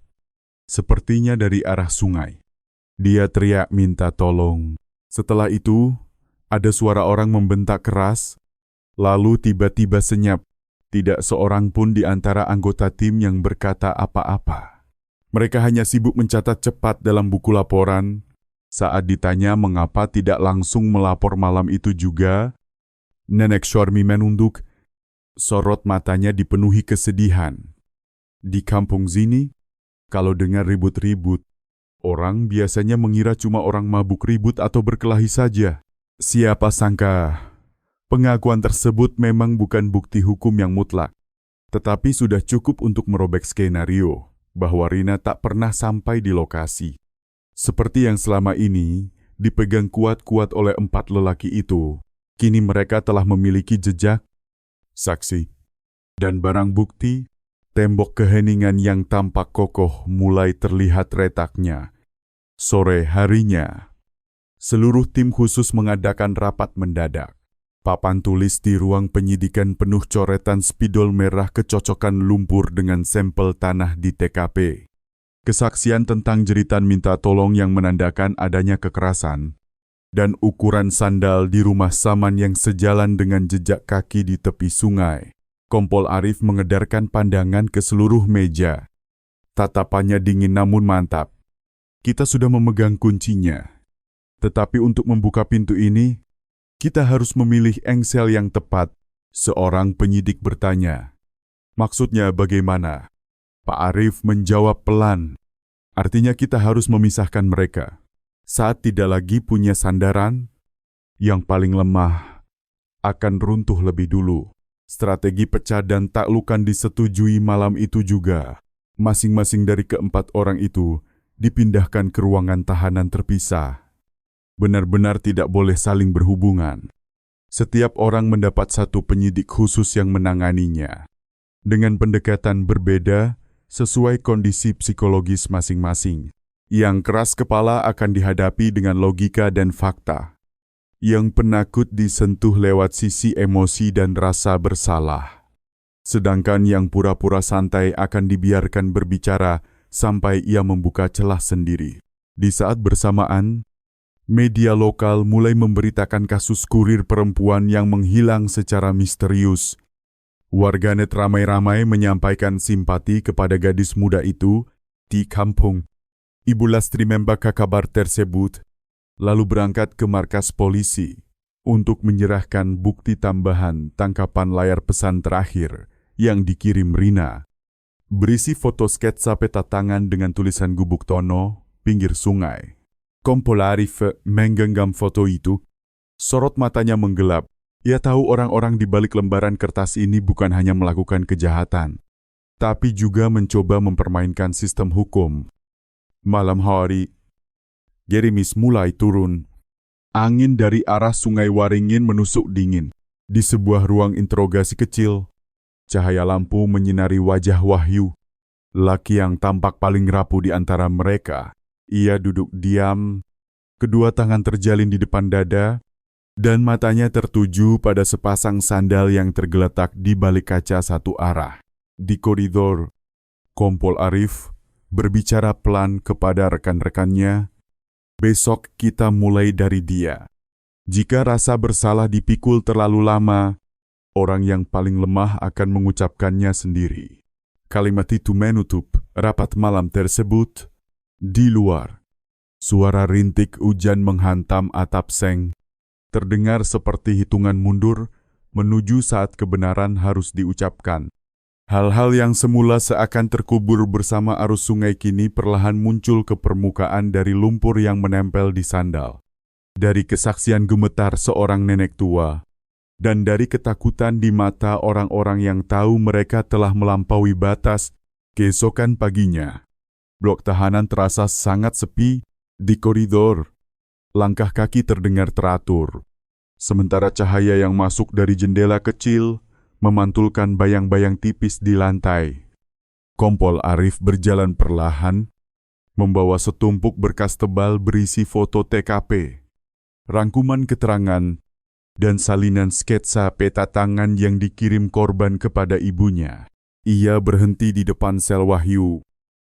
sepertinya dari arah sungai. Dia teriak minta tolong. Setelah itu, ada suara orang membentak keras, lalu tiba-tiba senyap. Tidak seorang pun di antara anggota tim yang berkata apa-apa. Mereka hanya sibuk mencatat cepat dalam buku laporan. Saat ditanya mengapa tidak langsung melapor malam itu juga, Nenek Shormi menunduk, sorot matanya dipenuhi kesedihan. Di kampung sini, kalau dengar ribut-ribut, orang biasanya mengira cuma orang mabuk ribut atau berkelahi saja. Siapa sangka pengakuan tersebut memang bukan bukti hukum yang mutlak, tetapi sudah cukup untuk merobek skenario bahwa Rina tak pernah sampai di lokasi. Seperti yang selama ini dipegang kuat-kuat oleh 4 lelaki itu, kini mereka telah memiliki jejak, saksi, dan barang bukti. Tembok keheningan yang tampak kokoh mulai terlihat retaknya. Sore harinya, seluruh tim khusus mengadakan rapat mendadak. Papan tulis di ruang penyidikan penuh coretan spidol merah kecocokan lumpur dengan sampel tanah di TKP. Kesaksian tentang jeritan minta tolong yang menandakan adanya kekerasan, dan ukuran sandal di rumah Saman yang sejalan dengan jejak kaki di tepi sungai. Kompol Arif mengedarkan pandangan ke seluruh meja. Tatapannya dingin namun mantap. Kita sudah memegang kuncinya. Tetapi untuk membuka pintu ini, kita harus memilih engsel yang tepat. Seorang penyidik bertanya. Maksudnya bagaimana? Pak Arif menjawab pelan. Artinya kita harus memisahkan mereka. Saat tidak lagi punya sandaran, yang paling lemah akan runtuh lebih dulu. Strategi pecah dan taklukan disetujui malam itu juga. Masing-masing dari keempat orang itu dipindahkan ke ruangan tahanan terpisah. Benar-benar tidak boleh saling berhubungan. Setiap orang mendapat satu penyidik khusus yang menanganinya. Dengan pendekatan berbeda, sesuai kondisi psikologis masing-masing. Yang keras kepala akan dihadapi dengan logika dan fakta. Yang penakut disentuh lewat sisi emosi dan rasa bersalah. Sedangkan yang pura-pura santai akan dibiarkan berbicara sampai ia membuka celah sendiri. Di saat bersamaan, media lokal mulai memberitakan kasus kurir perempuan yang menghilang secara misterius. Warganet ramai-ramai menyampaikan simpati kepada gadis muda itu di kampung. Ibu Lastri membaka kabar tersebut, lalu berangkat ke markas polisi untuk menyerahkan bukti tambahan tangkapan layar pesan terakhir yang dikirim Rina. Berisi foto sketsa peta tangan dengan tulisan Gubuk Tono, pinggir sungai. Kompol Arif menggenggam foto itu. Sorot matanya menggelap. Ia tahu orang-orang di balik lembaran kertas ini bukan hanya melakukan kejahatan, tapi juga mencoba mempermainkan sistem hukum. Malam hari, gerimis mulai turun. Angin dari arah sungai Waringin menusuk dingin. Di sebuah ruang interogasi kecil, cahaya lampu menyinari wajah Wahyu, laki yang tampak paling rapuh di antara mereka. Ia duduk diam, kedua tangan terjalin di depan dada, dan matanya tertuju pada sepasang sandal yang tergeletak di balik kaca satu arah. Di koridor, Kompol Arif berbicara pelan kepada rekan-rekannya, besok kita mulai dari dia. Jika rasa bersalah dipikul terlalu lama, orang yang paling lemah akan mengucapkannya sendiri. Kalimat itu menutup rapat malam tersebut. Di luar, suara rintik hujan menghantam atap seng, terdengar seperti hitungan mundur menuju saat kebenaran harus diucapkan. Hal-hal yang semula seakan terkubur bersama arus sungai kini perlahan muncul ke permukaan dari lumpur yang menempel di sandal. Dari kesaksian gemetar seorang nenek tua, dan dari ketakutan di mata orang-orang yang tahu mereka telah melampaui batas. Keesokan paginya, blok tahanan terasa sangat sepi. Di koridor, langkah kaki terdengar teratur. Sementara cahaya yang masuk dari jendela kecil memantulkan bayang-bayang tipis di lantai. Kompol Arif berjalan perlahan, membawa setumpuk berkas tebal berisi foto TKP, rangkuman keterangan, dan salinan sketsa peta tangan yang dikirim korban kepada ibunya. Ia berhenti di depan sel Wahyu.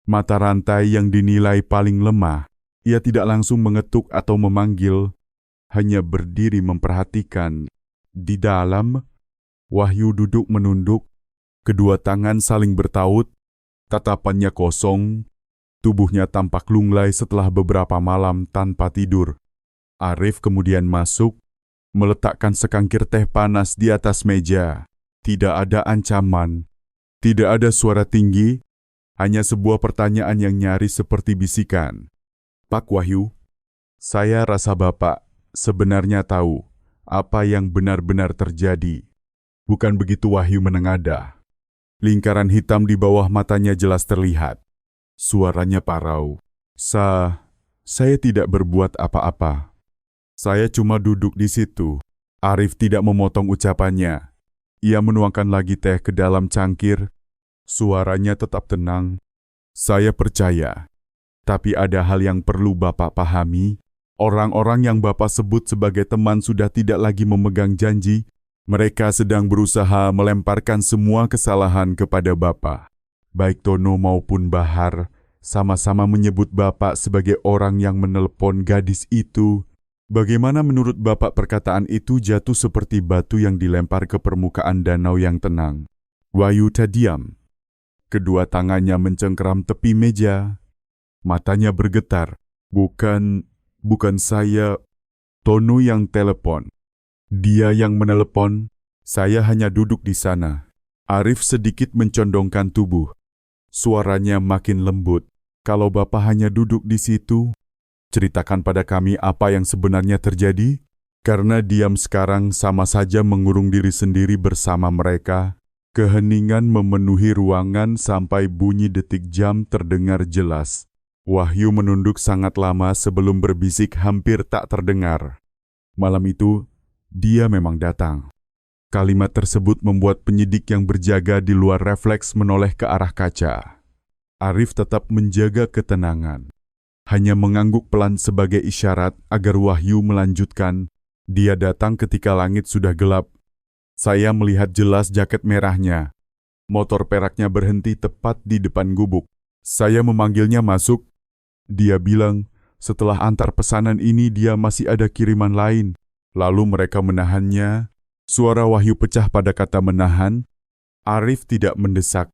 Mata rantai yang dinilai paling lemah. Ia tidak langsung mengetuk atau memanggil, hanya berdiri memperhatikan. Di dalam, Wahyu duduk menunduk, Kedua tangan saling bertaut, tatapannya kosong, tubuhnya tampak lunglai setelah beberapa malam tanpa tidur. Arif kemudian masuk, meletakkan sekangkir teh panas di atas meja. Tidak ada ancaman, tidak ada suara tinggi, hanya sebuah pertanyaan yang nyaris seperti bisikan. Pak Wahyu, saya rasa Bapak sebenarnya tahu apa yang benar-benar terjadi. Bukan begitu? Wahyu menengadah. Lingkaran hitam di bawah matanya jelas terlihat. Suaranya parau. Saya tidak berbuat apa-apa. Saya cuma duduk di situ. Arif tidak memotong ucapannya. Ia menuangkan lagi teh ke dalam cangkir. Suaranya tetap tenang. Saya percaya. Tapi ada hal yang perlu Bapak pahami. Orang-orang yang Bapak sebut sebagai teman sudah tidak lagi memegang janji. Mereka sedang berusaha melemparkan semua kesalahan kepada Bapak. Baik Tono maupun Bahar sama-sama menyebut Bapak sebagai orang yang menelepon gadis itu. Bagaimana menurut Bapak perkataan itu jatuh seperti batu yang dilempar ke permukaan danau yang tenang? Wahyu terdiam. Kedua tangannya mencengkeram tepi meja. Matanya bergetar. Bukan saya. Tono yang telepon. Dia yang menelepon, saya hanya duduk di sana. Arif sedikit mencondongkan tubuh. Suaranya makin lembut. Kalau Bapak hanya duduk di situ, ceritakan pada kami apa yang sebenarnya terjadi. Karena diam sekarang sama saja mengurung diri sendiri bersama mereka. Keheningan memenuhi ruangan sampai bunyi detik jam terdengar jelas. Wahyu menunduk sangat lama sebelum berbisik hampir tak terdengar. Malam itu, dia memang datang. Kalimat tersebut membuat penyidik yang berjaga di luar refleks menoleh ke arah kaca. Arif tetap menjaga ketenangan. Hanya mengangguk pelan sebagai isyarat agar Wahyu melanjutkan. Dia datang ketika langit sudah gelap. Saya melihat jelas jaket merahnya. Motor peraknya berhenti tepat di depan gubuk. Saya memanggilnya masuk. Dia bilang, setelah antar pesanan ini dia masih ada kiriman lain. Lalu mereka menahannya. Suara Wahyu pecah pada kata menahan. Arif tidak mendesak,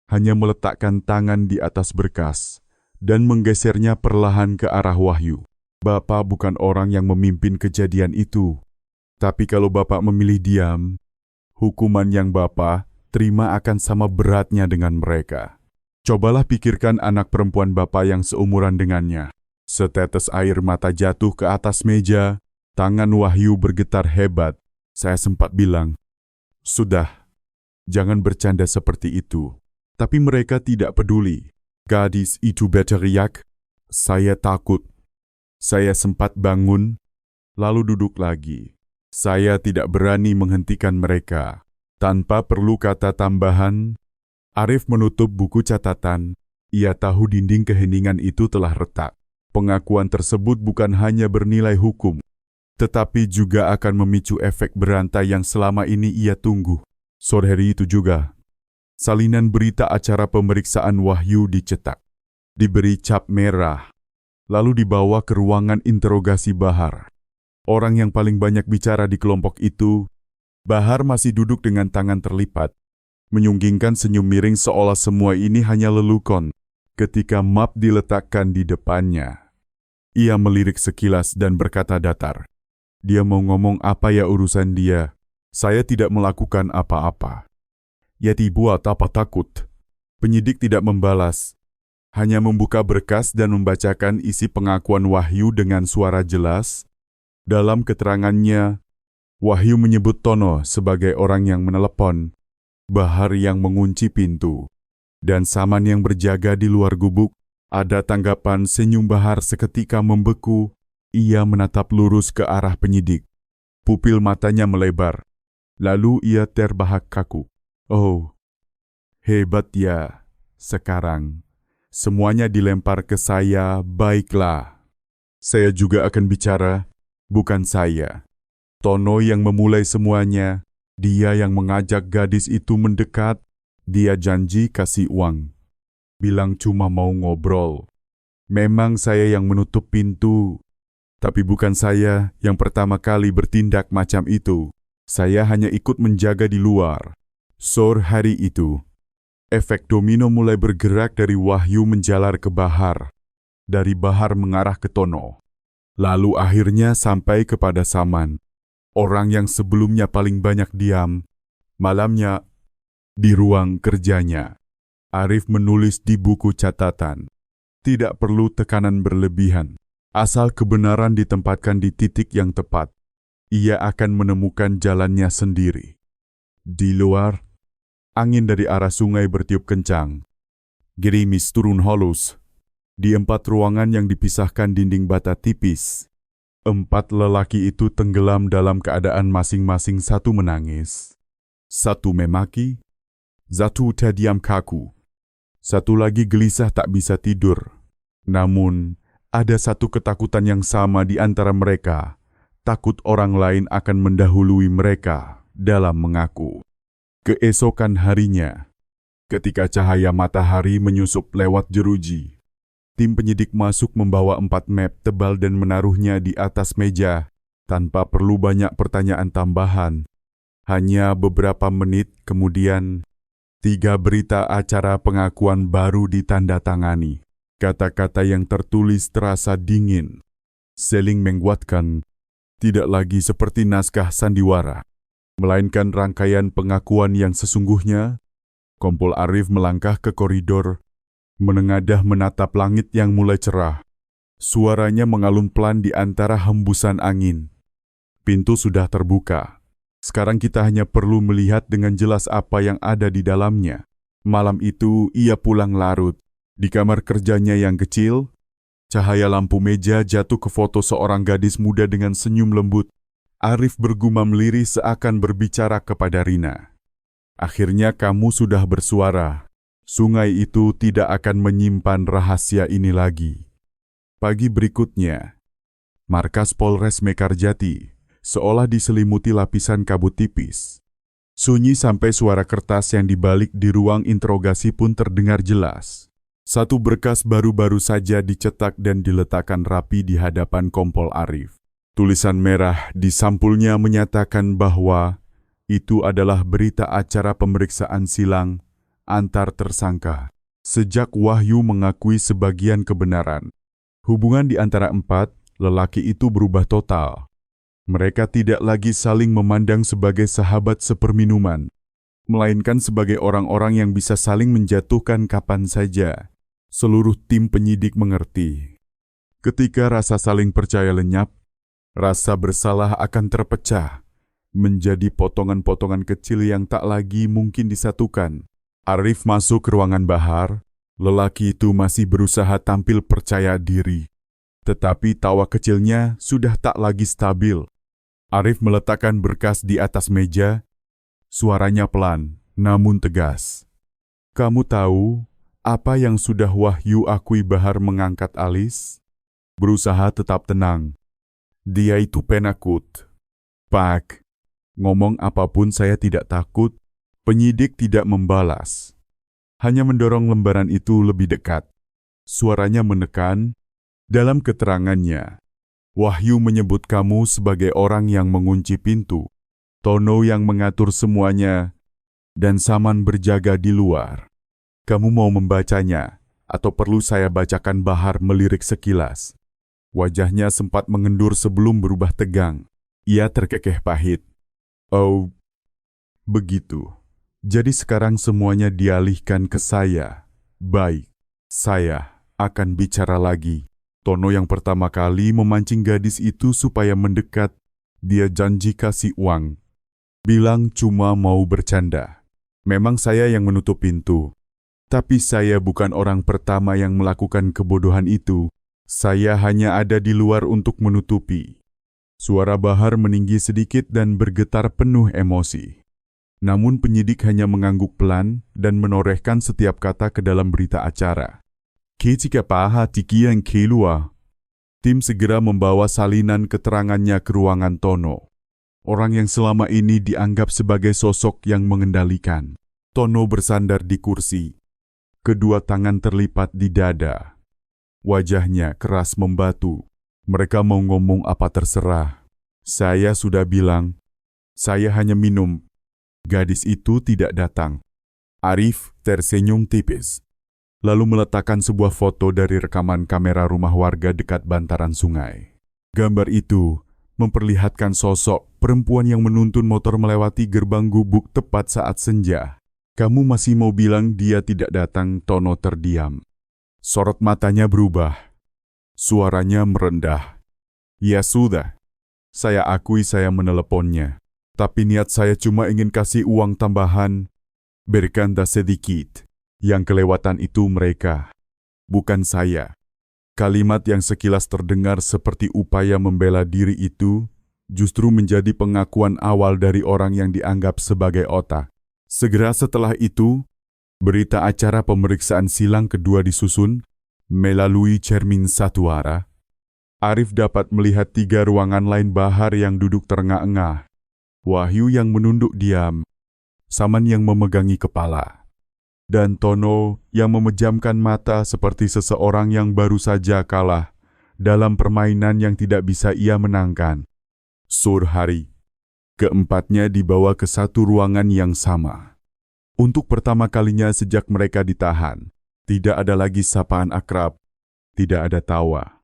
hanya meletakkan tangan di atas berkas dan menggesernya perlahan ke arah Wahyu. Bapak bukan orang yang memimpin kejadian itu. Tapi kalau Bapak memilih diam, hukuman yang Bapak terima akan sama beratnya dengan mereka. Cobalah pikirkan anak perempuan Bapak yang seumuran dengannya. Setetes air mata jatuh ke atas meja. Tangan Wahyu bergetar hebat. Saya sempat bilang, "Sudah, jangan bercanda seperti itu." Tapi mereka tidak peduli. Gadis itu berteriak, "Saya takut." Saya sempat bangun, lalu duduk lagi. Saya tidak berani menghentikan mereka. Tanpa perlu kata tambahan, Arif menutup buku catatan. Ia tahu dinding keheningan itu telah retak. Pengakuan tersebut bukan hanya bernilai hukum, tetapi juga akan memicu efek berantai yang selama ini ia tunggu. Sore hari itu juga, salinan berita acara pemeriksaan Wahyu dicetak, diberi cap merah, lalu dibawa ke ruangan interogasi Bahar. Orang yang paling banyak bicara di kelompok itu, Bahar masih duduk dengan tangan terlipat, menyunggingkan senyum miring seolah semua ini hanya lelukon. Ketika map diletakkan di depannya, ia melirik sekilas dan berkata datar, "Dia mau ngomong apa ya urusan dia? Saya tidak melakukan apa-apa." "Ya dibuat apa takut?" Penyidik tidak membalas, hanya membuka berkas dan membacakan isi pengakuan Wahyu dengan suara jelas. Dalam keterangannya, Wahyu menyebut Tono sebagai orang yang menelepon, Bahar yang mengunci pintu, dan Saman yang berjaga di luar gubuk. Ada tanggapan senyum Bahar seketika membeku. Ia menatap lurus ke arah penyidik. Pupil matanya melebar. Lalu ia terbahak kaku. "Oh, hebat ya. Sekarang, semuanya dilempar ke saya, baiklah. Saya juga akan bicara, bukan saya. Tono yang memulai semuanya, dia yang mengajak gadis itu mendekat, dia janji kasih uang. Bilang cuma mau ngobrol. Memang saya yang menutup pintu. Tapi bukan saya yang pertama kali bertindak macam itu. Saya hanya ikut menjaga di luar. Sore hari itu, efek domino mulai bergerak dari Wahyu menjalar ke Bahar, dari Bahar mengarah ke Tono. Lalu akhirnya sampai kepada Saman, orang yang sebelumnya paling banyak diam. Malamnya, di ruang kerjanya, Arif menulis di buku catatan. Tidak perlu tekanan berlebihan. Asal kebenaran ditempatkan di titik yang tepat, ia akan menemukan jalannya sendiri. Di luar, angin dari arah sungai bertiup kencang. Gerimis turun halus. Di 4 ruangan yang dipisahkan dinding bata tipis, 4 lelaki itu tenggelam dalam keadaan masing-masing, satu menangis, satu memaki, satu terdiam kaku, satu lagi gelisah tak bisa tidur. Namun, ada satu ketakutan yang sama di antara mereka, takut orang lain akan mendahului mereka dalam mengaku. Keesokan harinya, ketika cahaya matahari menyusup lewat jeruji, tim penyidik masuk membawa 4 map tebal dan menaruhnya di atas meja, tanpa perlu banyak pertanyaan tambahan. Hanya beberapa menit kemudian, 3 berita acara pengakuan baru ditandatangani. Kata-kata yang tertulis terasa dingin, saling menguatkan, tidak lagi seperti naskah sandiwara, melainkan rangkaian pengakuan yang sesungguhnya. Kompol Arif melangkah ke koridor, menengadah menatap langit yang mulai cerah. Suaranya mengalun pelan di antara hembusan angin. Pintu sudah terbuka. Sekarang kita hanya perlu melihat dengan jelas apa yang ada di dalamnya. Malam itu ia pulang larut. Di kamar kerjanya yang kecil, cahaya lampu meja jatuh ke foto seorang gadis muda dengan senyum lembut. Arif bergumam lirih seakan berbicara kepada Rina. Akhirnya kamu sudah bersuara. Sungai itu tidak akan menyimpan rahasia ini lagi. Pagi berikutnya, markas Polres Mekarjati seolah diselimuti lapisan kabut tipis. Sunyi sampai suara kertas yang dibalik di ruang interogasi pun terdengar jelas. Satu berkas baru-baru saja dicetak dan diletakkan rapi di hadapan Kompol Arif. Tulisan merah di sampulnya menyatakan bahwa itu adalah berita acara pemeriksaan silang antar tersangka. Sejak Wahyu mengakui sebagian kebenaran, hubungan di antara 4 lelaki itu berubah total. Mereka tidak lagi saling memandang sebagai sahabat seperminuman, melainkan sebagai orang-orang yang bisa saling menjatuhkan kapan saja. Seluruh tim penyidik mengerti. Ketika rasa saling percaya lenyap, rasa bersalah akan terpecah menjadi potongan-potongan kecil yang tak lagi mungkin disatukan. Arif masuk ke ruangan Bahar. Lelaki itu masih berusaha tampil percaya diri, tetapi tawa kecilnya sudah tak lagi stabil. Arif meletakkan berkas di atas meja. Suaranya pelan, namun tegas. Kamu tahu apa yang sudah Wahyu akui? Bahar mengangkat alis, berusaha tetap tenang. Dia itu penakut. Pak, ngomong apapun saya tidak takut. Penyidik tidak membalas, hanya mendorong lembaran itu lebih dekat. Suaranya menekan. Dalam keterangannya, Wahyu menyebut kamu sebagai orang yang mengunci pintu, Tono yang mengatur semuanya, dan Saman berjaga di luar. Kamu mau membacanya, atau perlu saya bacakan? Bahar melirik sekilas. Wajahnya sempat mengendur sebelum berubah tegang. Ia terkekeh pahit. Oh, begitu. Jadi sekarang semuanya dialihkan ke saya. Baik, saya akan bicara lagi. Tono yang pertama kali memancing gadis itu supaya mendekat. Dia janji kasih uang. Bilang cuma mau bercanda. Memang saya yang menutup pintu. Tapi saya bukan orang pertama yang melakukan kebodohan itu. Saya hanya ada di luar untuk menutupi. Suara Bahar meninggi sedikit dan bergetar penuh emosi. Namun penyidik hanya mengangguk pelan dan menorehkan setiap kata ke dalam berita acara. Ketika paha tikian keluar, tim segera membawa salinan keterangannya ke ruangan Tono. Orang yang selama ini dianggap sebagai sosok yang mengendalikan. Tono bersandar di kursi. Kedua tangan terlipat di dada. Wajahnya keras membatu. Mereka mau ngomong apa terserah. Saya sudah bilang, saya hanya minum. Gadis itu tidak datang. Arif tersenyum tipis, lalu meletakkan sebuah foto dari rekaman kamera rumah warga dekat bantaran sungai. Gambar itu memperlihatkan sosok perempuan yang menuntun motor melewati gerbang gubuk tepat saat senja. Kamu masih mau bilang dia tidak datang? Tono terdiam. Sorot matanya berubah. Suaranya merendah. Ya sudah, saya akui saya meneleponnya. Tapi niat saya cuma ingin kasih uang tambahan. Berkanda sedikit. Yang kelewatan itu mereka, bukan saya. Kalimat yang sekilas terdengar seperti upaya membela diri itu justru menjadi pengakuan awal dari orang yang dianggap sebagai otak. Segera setelah itu, berita acara pemeriksaan silang kedua disusun melalui cermin satu arah. Arif dapat melihat 3 ruangan lain Bahar yang duduk terengah-engah, Wahyu yang menunduk diam, Saman yang memegangi kepala, dan Tono yang memejamkan mata seperti seseorang yang baru saja kalah dalam permainan yang tidak bisa ia menangkan. Sore hari, keempatnya dibawa ke satu ruangan yang sama. Untuk pertama kalinya sejak mereka ditahan, tidak ada lagi sapaan akrab, tidak ada tawa.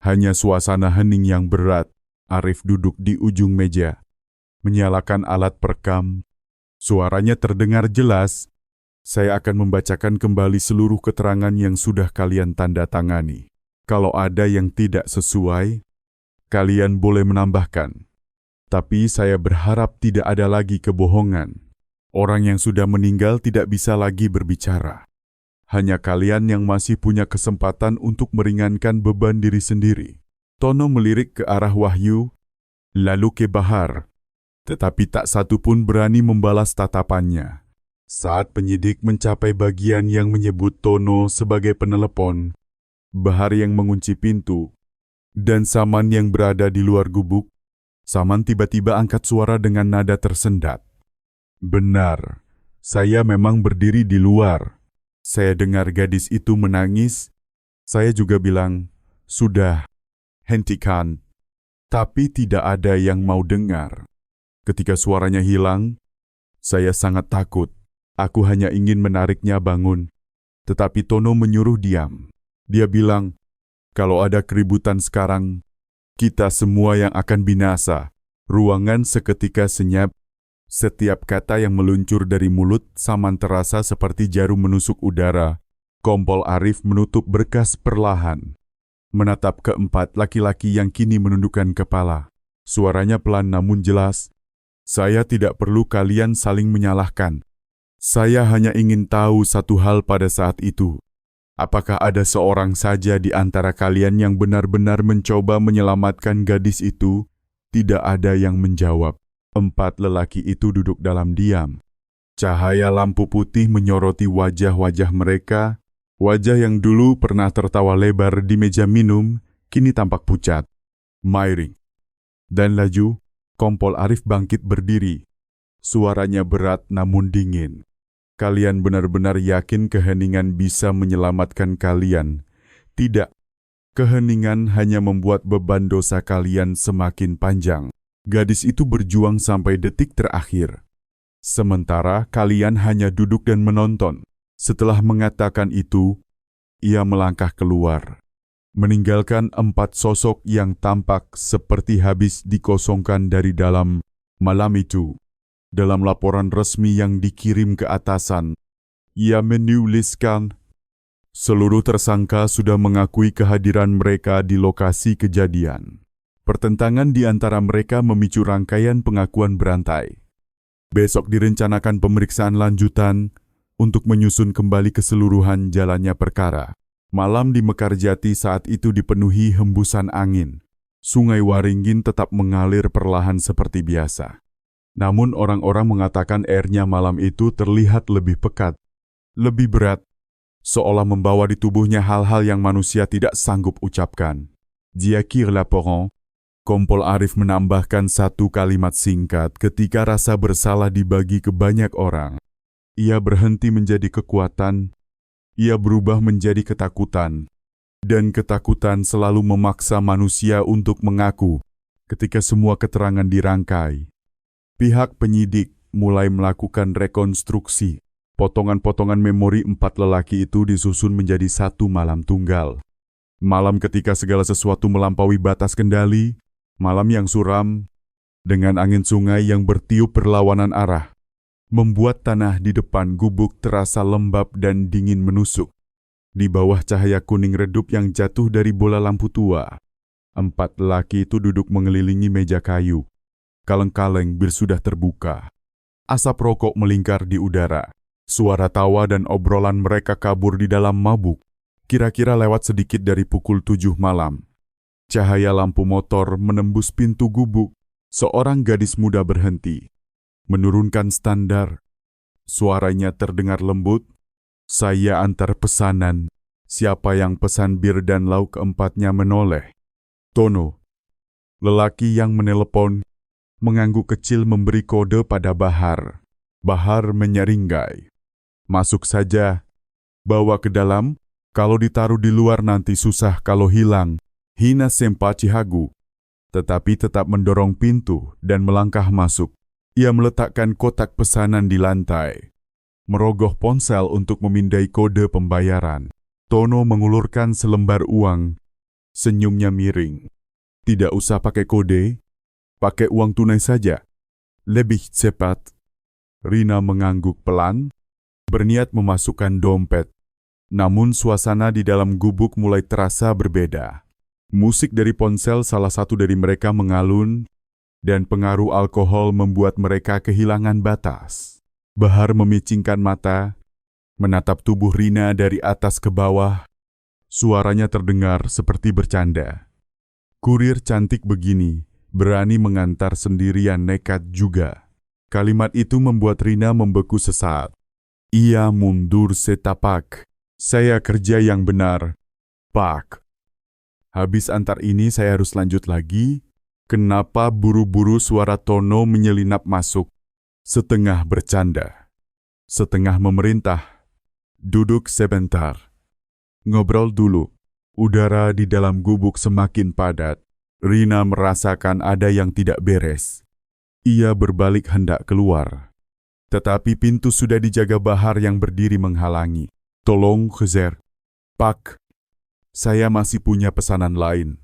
Hanya suasana hening yang berat. Arif duduk di ujung meja, menyalakan alat perekam. Suaranya terdengar jelas. Saya akan membacakan kembali seluruh keterangan yang sudah kalian tanda tangani. Kalau ada yang tidak sesuai, kalian boleh menambahkan. Tapi saya berharap tidak ada lagi kebohongan. Orang yang sudah meninggal tidak bisa lagi berbicara. Hanya kalian yang masih punya kesempatan untuk meringankan beban diri sendiri. Tono melirik ke arah Wahyu, lalu ke Bahar. Tetapi tak satu pun berani membalas tatapannya. Saat penyidik mencapai bagian yang menyebut Tono sebagai penelepon, Bahar yang mengunci pintu, dan Saman yang berada di luar gubuk, Saman tiba-tiba angkat suara dengan nada tersendat. Benar, saya memang berdiri di luar. Saya dengar gadis itu menangis. Saya juga bilang, sudah, hentikan. Tapi tidak ada yang mau dengar. Ketika suaranya hilang, saya sangat takut. Aku hanya ingin menariknya bangun. Tetapi Tono menyuruh diam. Dia bilang, kalau ada keributan sekarang, kita semua yang akan binasa. Ruangan seketika senyap. Setiap kata yang meluncur dari mulut Saman terasa seperti jarum menusuk udara. Kompol Arif menutup berkas perlahan. Menatap keempat laki-laki yang kini menundukkan kepala. Suaranya pelan namun jelas. Saya tidak perlu kalian saling menyalahkan. Saya hanya ingin tahu satu hal pada saat itu. Apakah ada seorang saja di antara kalian yang benar-benar mencoba menyelamatkan gadis itu? Tidak ada yang menjawab. 4 lelaki itu duduk dalam diam. Cahaya lampu putih menyoroti wajah-wajah mereka. Wajah yang dulu pernah tertawa lebar di meja minum, kini tampak pucat, miring. Dan laju, Kompol Arif bangkit berdiri. Suaranya berat namun dingin. Kalian benar-benar yakin keheningan bisa menyelamatkan kalian? Tidak. Keheningan hanya membuat beban dosa kalian semakin panjang. Gadis itu berjuang sampai detik terakhir. Sementara kalian hanya duduk dan menonton. Setelah mengatakan itu, ia melangkah keluar, meninggalkan 4 sosok yang tampak seperti habis dikosongkan dari dalam. Malam itu, dalam laporan resmi yang dikirim ke atasan, ia menuliskan, seluruh tersangka sudah mengakui kehadiran mereka di lokasi kejadian. Pertentangan di antara mereka memicu rangkaian pengakuan berantai. Besok direncanakan pemeriksaan lanjutan untuk menyusun kembali keseluruhan jalannya perkara. Malam di Mekarjati saat itu dipenuhi hembusan angin. Sungai Waringin tetap mengalir perlahan seperti biasa. Namun orang-orang mengatakan airnya malam itu terlihat lebih pekat, lebih berat, seolah membawa di tubuhnya hal-hal yang manusia tidak sanggup ucapkan. Diakir laporan. Kompol Arif menambahkan satu kalimat singkat ketika rasa bersalah dibagi ke banyak orang. Ia berhenti menjadi kekuatan, ia berubah menjadi ketakutan. Dan ketakutan selalu memaksa manusia untuk mengaku ketika semua keterangan dirangkai. Pihak penyidik mulai melakukan rekonstruksi. Potongan-potongan memori 4 lelaki itu disusun menjadi satu malam tunggal. Malam ketika segala sesuatu melampaui batas kendali, malam yang suram, dengan angin sungai yang bertiup berlawanan arah, membuat tanah di depan gubuk terasa lembab dan dingin menusuk. Di bawah cahaya kuning redup yang jatuh dari bola lampu tua, 4 lelaki itu duduk mengelilingi meja kayu. Kaleng-kaleng bir sudah terbuka. Asap rokok melingkar di udara. Suara tawa dan obrolan mereka kabur di dalam mabuk. Kira-kira lewat sedikit dari pukul 7 malam. Cahaya lampu motor menembus pintu gubuk. Seorang gadis muda berhenti. Menurunkan standar. Suaranya terdengar lembut. Saya antar pesanan. Siapa yang pesan bir dan lauk keempatnya menoleh. Tono. Lelaki yang menelepon, mengangguk kecil memberi kode pada Bahar. Bahar menyeringgai. Masuk saja. Bawa ke dalam. Kalau ditaruh di luar nanti susah kalau hilang. Hina Sempaci Hagu. Tetapi tetap mendorong pintu dan melangkah masuk. Ia meletakkan kotak pesanan di lantai. Merogoh ponsel untuk memindai kode pembayaran. Tono mengulurkan selembar uang. Senyumnya miring. Tidak usah pakai kode. Pakai uang tunai saja. Lebih cepat. Rina mengangguk pelan. Berniat memasukkan dompet. Namun suasana di dalam gubuk mulai terasa berbeda. Musik dari ponsel salah satu dari mereka mengalun, dan pengaruh alkohol membuat mereka kehilangan batas. Bahar memicingkan mata, menatap tubuh Rina dari atas ke bawah. Suaranya terdengar seperti bercanda. Kurir cantik begini, berani mengantar sendirian nekat juga. Kalimat itu membuat Rina membeku sesaat. Ia mundur setapak. Saya kerja yang benar, Pak. Habis antar ini saya harus lanjut lagi. Kenapa buru-buru suara Tono menyelinap masuk? Setengah bercanda, setengah memerintah. Duduk sebentar. Ngobrol dulu. Udara di dalam gubuk semakin padat. Rina merasakan ada yang tidak beres. Ia berbalik hendak keluar. Tetapi pintu sudah dijaga Bahar yang berdiri menghalangi. Tolong, Khezer. Pak, saya masih punya pesanan lain.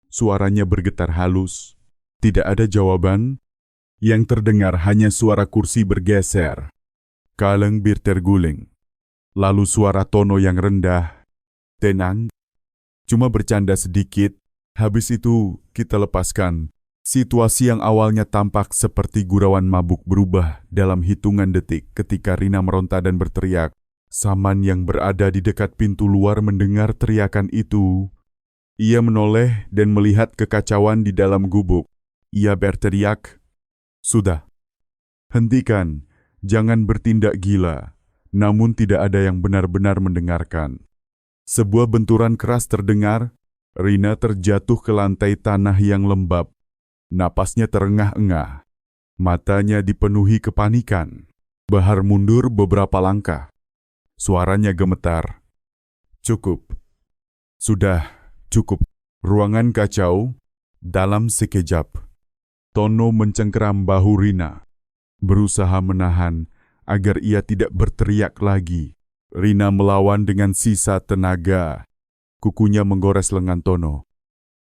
Suaranya bergetar halus. Tidak ada jawaban. Yang terdengar hanya suara kursi bergeser. Kaleng bir terguling. Lalu suara Tono yang rendah. Tenang. Cuma bercanda sedikit. Habis itu kita lepaskan. Situasi yang awalnya tampak seperti gurauan mabuk berubah dalam hitungan detik ketika Rina meronta dan berteriak. Saman yang berada di dekat pintu luar mendengar teriakan itu. Ia menoleh dan melihat kekacauan di dalam gubuk. Ia berteriak, "Sudah, hentikan, jangan bertindak gila." Namun tidak ada yang benar-benar mendengarkan. Sebuah benturan keras terdengar. Rina terjatuh ke lantai tanah yang lembab. Napasnya terengah-engah. Matanya dipenuhi kepanikan. Bahar mundur beberapa langkah. Suaranya gemetar. Cukup. Sudah, cukup. Ruangan kacau. Dalam sekejap. Tono mencengkeram bahu Rina. Berusaha menahan agar ia tidak berteriak lagi. Rina melawan dengan sisa tenaga. Kukunya menggores lengan Tono.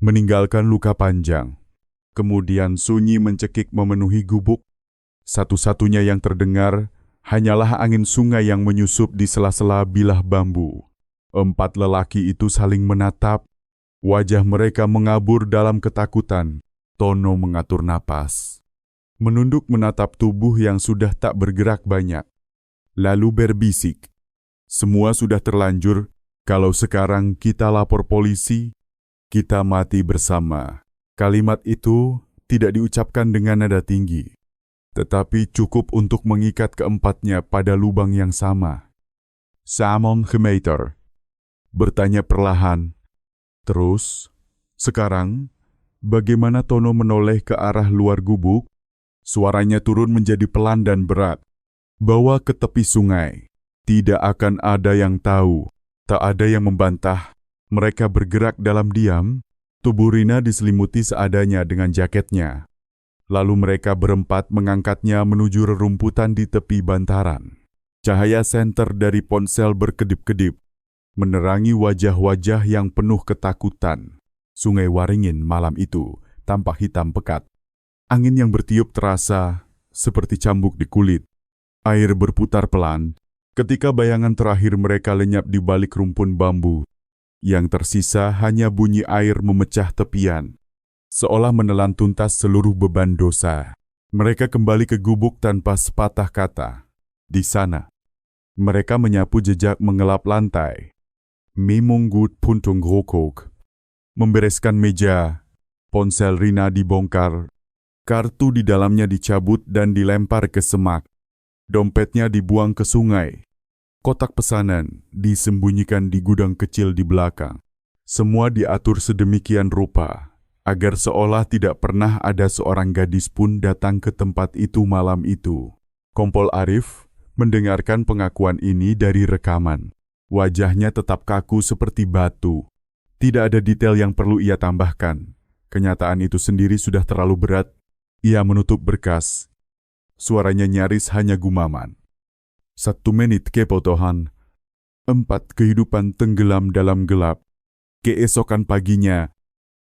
Meninggalkan luka panjang. Kemudian sunyi mencekik memenuhi gubuk. Satu-satunya yang terdengar hanyalah angin sungai yang menyusup di sela-sela bilah bambu. 4 lelaki itu saling menatap. Wajah mereka mengabur dalam ketakutan. Tono mengatur napas. Menunduk menatap tubuh yang sudah tak bergerak banyak. Lalu berbisik. Semua sudah terlanjur. Kalau sekarang kita lapor polisi, kita mati bersama. Kalimat itu tidak diucapkan dengan nada tinggi, tetapi cukup untuk mengikat keempatnya pada lubang yang sama. Samon Gemeter bertanya perlahan. Terus, sekarang, bagaimana Tono menoleh ke arah luar gubuk? Suaranya turun menjadi pelan dan berat. Bawa ke tepi sungai. Tidak akan ada yang tahu. Tak ada yang membantah. Mereka bergerak dalam diam. Tubuh Rina diselimuti seadanya dengan jaketnya. Lalu mereka berempat mengangkatnya menuju rerumputan di tepi bantaran. Cahaya senter dari ponsel berkedip-kedip, menerangi wajah-wajah yang penuh ketakutan. Sungai Waringin malam itu tampak hitam pekat. Angin yang bertiup terasa seperti cambuk di kulit. Air berputar pelan ketika bayangan terakhir mereka lenyap di balik rumpun bambu. Yang tersisa hanya bunyi air memecah tepian, seolah menelan tuntas seluruh beban dosa. Mereka kembali ke gubuk tanpa sepatah kata. Di sana, mereka menyapu jejak mengelap lantai. Memunggut puntung rokok. Membereskan meja, ponsel Rina dibongkar, kartu di dalamnya dicabut dan dilempar ke semak. Dompetnya dibuang ke sungai. Kotak pesanan disembunyikan di gudang kecil di belakang. Semua diatur sedemikian rupa, agar seolah tidak pernah ada seorang gadis pun datang ke tempat itu malam itu. Kompol Arif mendengarkan pengakuan ini dari rekaman. Wajahnya tetap kaku seperti batu. Tidak ada detail yang perlu ia tambahkan. Kenyataan itu sendiri sudah terlalu berat. Ia menutup berkas. Suaranya nyaris hanya gumaman. 1 menit kepotohan. 4 kehidupan tenggelam dalam gelap. Keesokan paginya,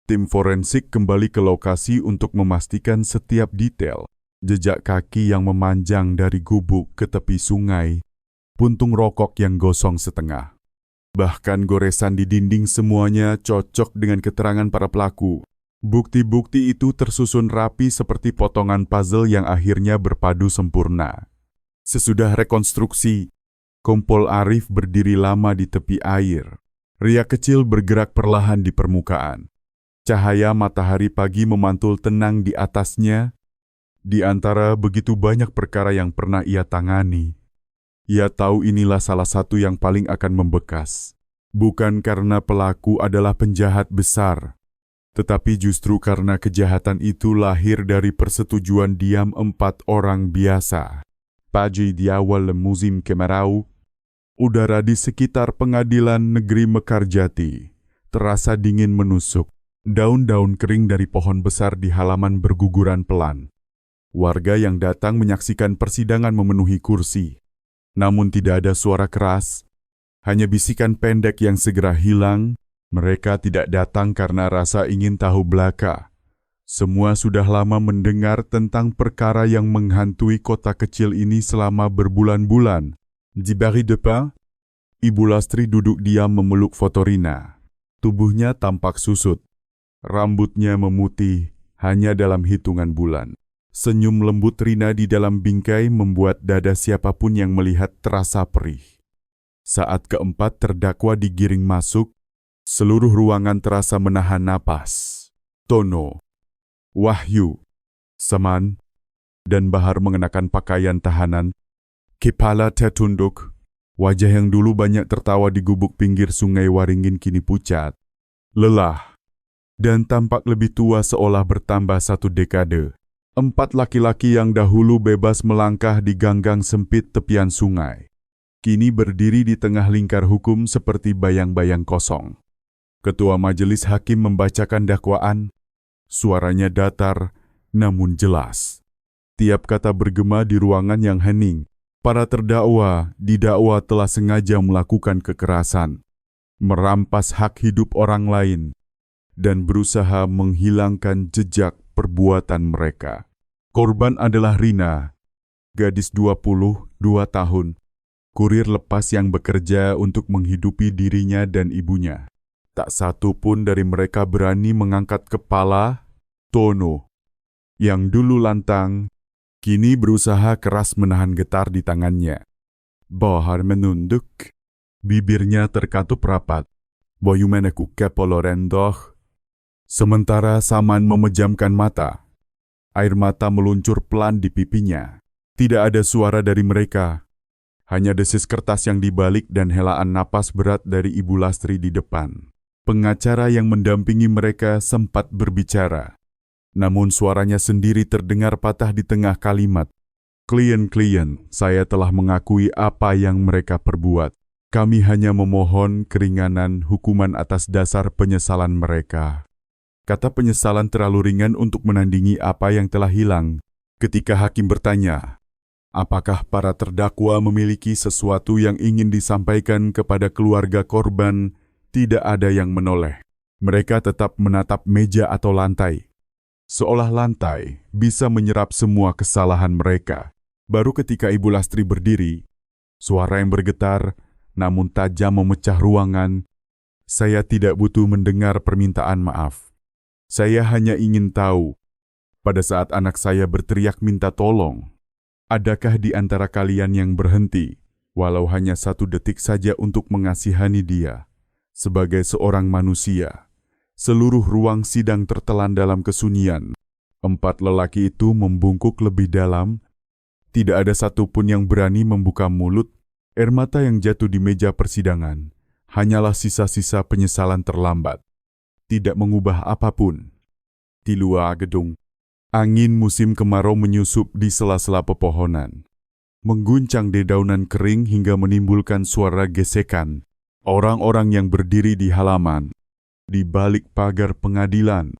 tim forensik kembali ke lokasi untuk memastikan setiap detail. Jejak kaki yang memanjang dari gubuk ke tepi sungai, puntung rokok yang gosong setengah. Bahkan goresan di dinding semuanya cocok dengan keterangan para pelaku. Bukti-bukti itu tersusun rapi seperti potongan puzzle yang akhirnya berpadu sempurna. Sesudah rekonstruksi, Kompol Arif berdiri lama di tepi air. Ria kecil bergerak perlahan di permukaan. Cahaya matahari pagi memantul tenang di atasnya. Di antara begitu banyak perkara yang pernah ia tangani, ia tahu inilah salah satu yang paling akan membekas. Bukan karena pelaku adalah penjahat besar, tetapi justru karena kejahatan itu lahir dari persetujuan diam 4 orang biasa. Pagi di awal musim kemarau, udara di sekitar pengadilan negeri Mekarjati terasa dingin menusuk. Daun-daun kering dari pohon besar di halaman berguguran pelan. Warga yang datang menyaksikan persidangan memenuhi kursi. Namun tidak ada suara keras, hanya bisikan pendek yang segera hilang. Mereka tidak datang karena rasa ingin tahu belaka. Semua sudah lama mendengar tentang perkara yang menghantui kota kecil ini selama berbulan-bulan. Di Barry de Pin, Ibu Lastri duduk diam memeluk foto Rina. Tubuhnya tampak susut. Rambutnya memutih hanya dalam hitungan bulan. Senyum lembut Rina di dalam bingkai membuat dada siapapun yang melihat terasa perih. Saat keempat terdakwa digiring masuk, seluruh ruangan terasa menahan napas. Tono, Wahyu, Saman, dan Bahar mengenakan pakaian tahanan. Kepala tertunduk, wajah yang dulu banyak tertawa di gubuk pinggir sungai Waringin kini pucat, lelah, dan tampak lebih tua seolah bertambah 1 dekade. 4 laki-laki yang dahulu bebas melangkah di ganggang sempit tepian sungai, kini berdiri di tengah lingkar hukum seperti bayang-bayang kosong. Ketua majelis hakim membacakan dakwaan, suaranya datar namun jelas. Tiap kata bergema di ruangan yang hening. Para terdakwa didakwa telah sengaja melakukan kekerasan, merampas hak hidup orang lain, dan berusaha menghilangkan jejak perbuatan mereka. Korban adalah Rina, gadis 22 tahun, kurir lepas yang bekerja untuk menghidupi dirinya dan ibunya. Tak satu pun dari mereka berani mengangkat kepala. Tono, yang dulu lantang, kini berusaha keras menahan getar di tangannya. Bahar menunduk, bibirnya terkatup rapat. Boyumeneku kepolorendoh. Sementara Saman memejamkan mata. Air mata meluncur pelan di pipinya. Tidak ada suara dari mereka. Hanya desis kertas yang dibalik dan helaan napas berat dari Ibu Lastri di depan. Pengacara yang mendampingi mereka sempat berbicara. Namun suaranya sendiri terdengar patah di tengah kalimat. Klien-klien, saya telah mengakui apa yang mereka perbuat. Kami hanya memohon keringanan hukuman atas dasar penyesalan mereka. Kata penyesalan terlalu ringan untuk menandingi apa yang telah hilang. Ketika hakim bertanya, apakah para terdakwa memiliki sesuatu yang ingin disampaikan kepada keluarga korban, tidak ada yang menoleh. Mereka tetap menatap meja atau lantai. Seolah lantai bisa menyerap semua kesalahan mereka. Baru ketika Ibu Lastri berdiri, suara yang bergetar namun tajam memecah ruangan. Saya tidak butuh mendengar permintaan maaf. Saya hanya ingin tahu, pada saat anak saya berteriak minta tolong, adakah di antara kalian yang berhenti, walau hanya 1 detik saja untuk mengasihani dia? Sebagai seorang manusia, seluruh ruang sidang tertelan dalam kesunyian. 4 lelaki itu membungkuk lebih dalam. Tidak ada satupun yang berani membuka mulut. Air mata yang jatuh di meja persidangan hanyalah sisa-sisa penyesalan terlambat. Tidak mengubah apapun. Di luar gedung, angin musim kemarau menyusup di sela-sela pepohonan, mengguncang dedaunan kering hingga menimbulkan suara gesekan. Orang-orang yang berdiri di halaman, di balik pagar pengadilan,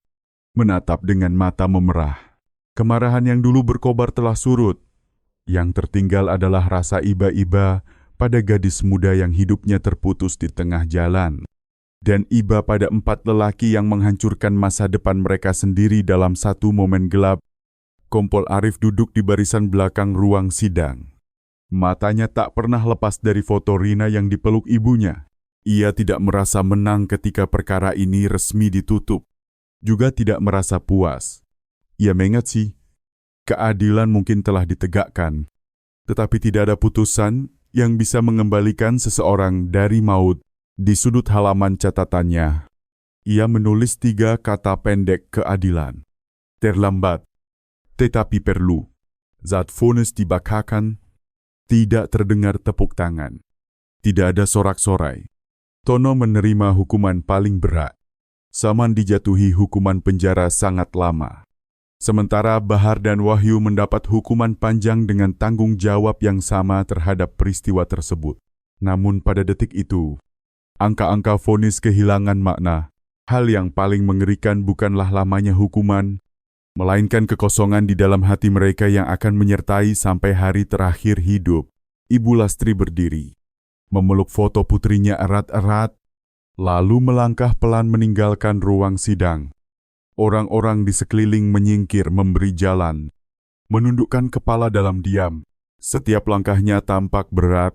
menatap dengan mata memerah. Kemarahan yang dulu berkobar telah surut. Yang tertinggal adalah rasa iba-iba pada gadis muda yang hidupnya terputus di tengah jalan, dan iba pada 4 lelaki yang menghancurkan masa depan mereka sendiri dalam satu momen gelap. Kompol Arif duduk di barisan belakang ruang sidang. Matanya tak pernah lepas dari foto Rina yang dipeluk ibunya. Ia tidak merasa menang ketika perkara ini resmi ditutup. Juga tidak merasa puas. Ia mengingat sih, keadilan mungkin telah ditegakkan, tetapi tidak ada putusan yang bisa mengembalikan seseorang dari maut. Di sudut halaman catatannya, ia menulis 3 kata pendek keadilan. Terlambat, tetapi perlu. Zat vonis dibacakan, tidak terdengar tepuk tangan. Tidak ada sorak-sorai. Tono menerima hukuman paling berat. Saman dijatuhi hukuman penjara sangat lama. Sementara Bahar dan Wahyu mendapat hukuman panjang dengan tanggung jawab yang sama terhadap peristiwa tersebut. Namun pada detik itu, angka-angka vonis kehilangan makna. Hal yang paling mengerikan bukanlah lamanya hukuman, melainkan kekosongan di dalam hati mereka yang akan menyertai sampai hari terakhir hidup. Ibu Lastri berdiri, memeluk foto putrinya erat-erat, lalu melangkah pelan meninggalkan ruang sidang. Orang-orang di sekeliling menyingkir memberi jalan, menundukkan kepala dalam diam. Setiap langkahnya tampak berat.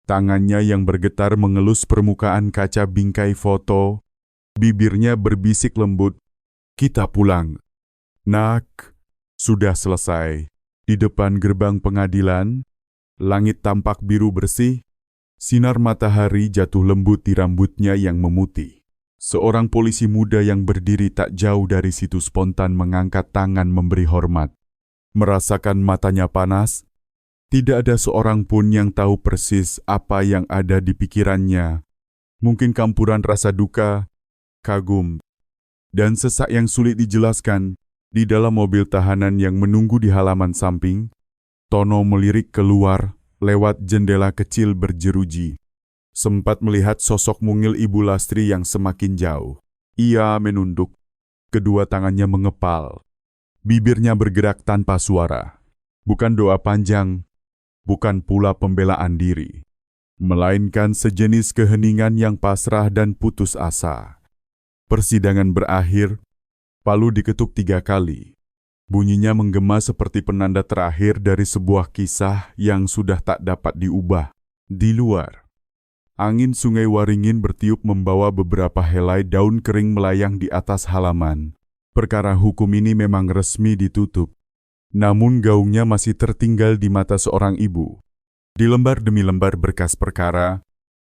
Tangannya yang bergetar mengelus permukaan kaca bingkai foto. Bibirnya berbisik lembut, "Kita pulang." Nak, sudah selesai. Di depan gerbang pengadilan, langit tampak biru bersih. Sinar matahari jatuh lembut di rambutnya yang memutih. Seorang polisi muda yang berdiri tak jauh dari situ spontan mengangkat tangan memberi hormat. Merasakan matanya panas, tidak ada seorang pun yang tahu persis apa yang ada di pikirannya. Mungkin campuran rasa duka, kagum, dan sesak yang sulit dijelaskan. Di dalam mobil tahanan yang menunggu di halaman samping, Tono melirik keluar lewat jendela kecil berjeruji. Sempat melihat sosok mungil Ibu Lastri yang semakin jauh. Ia menunduk, kedua tangannya mengepal. Bibirnya bergerak tanpa suara. Bukan doa panjang, bukan pula pembelaan diri, melainkan sejenis keheningan yang pasrah dan putus asa. Persidangan berakhir, palu diketuk 3 kali. Bunyinya menggema seperti penanda terakhir dari sebuah kisah yang sudah tak dapat diubah. Di luar, angin sungai Waringin bertiup membawa beberapa helai daun kering melayang di atas halaman. Perkara hukum ini memang resmi ditutup. Namun gaungnya masih tertinggal di mata seorang ibu. Di lembar demi lembar berkas perkara,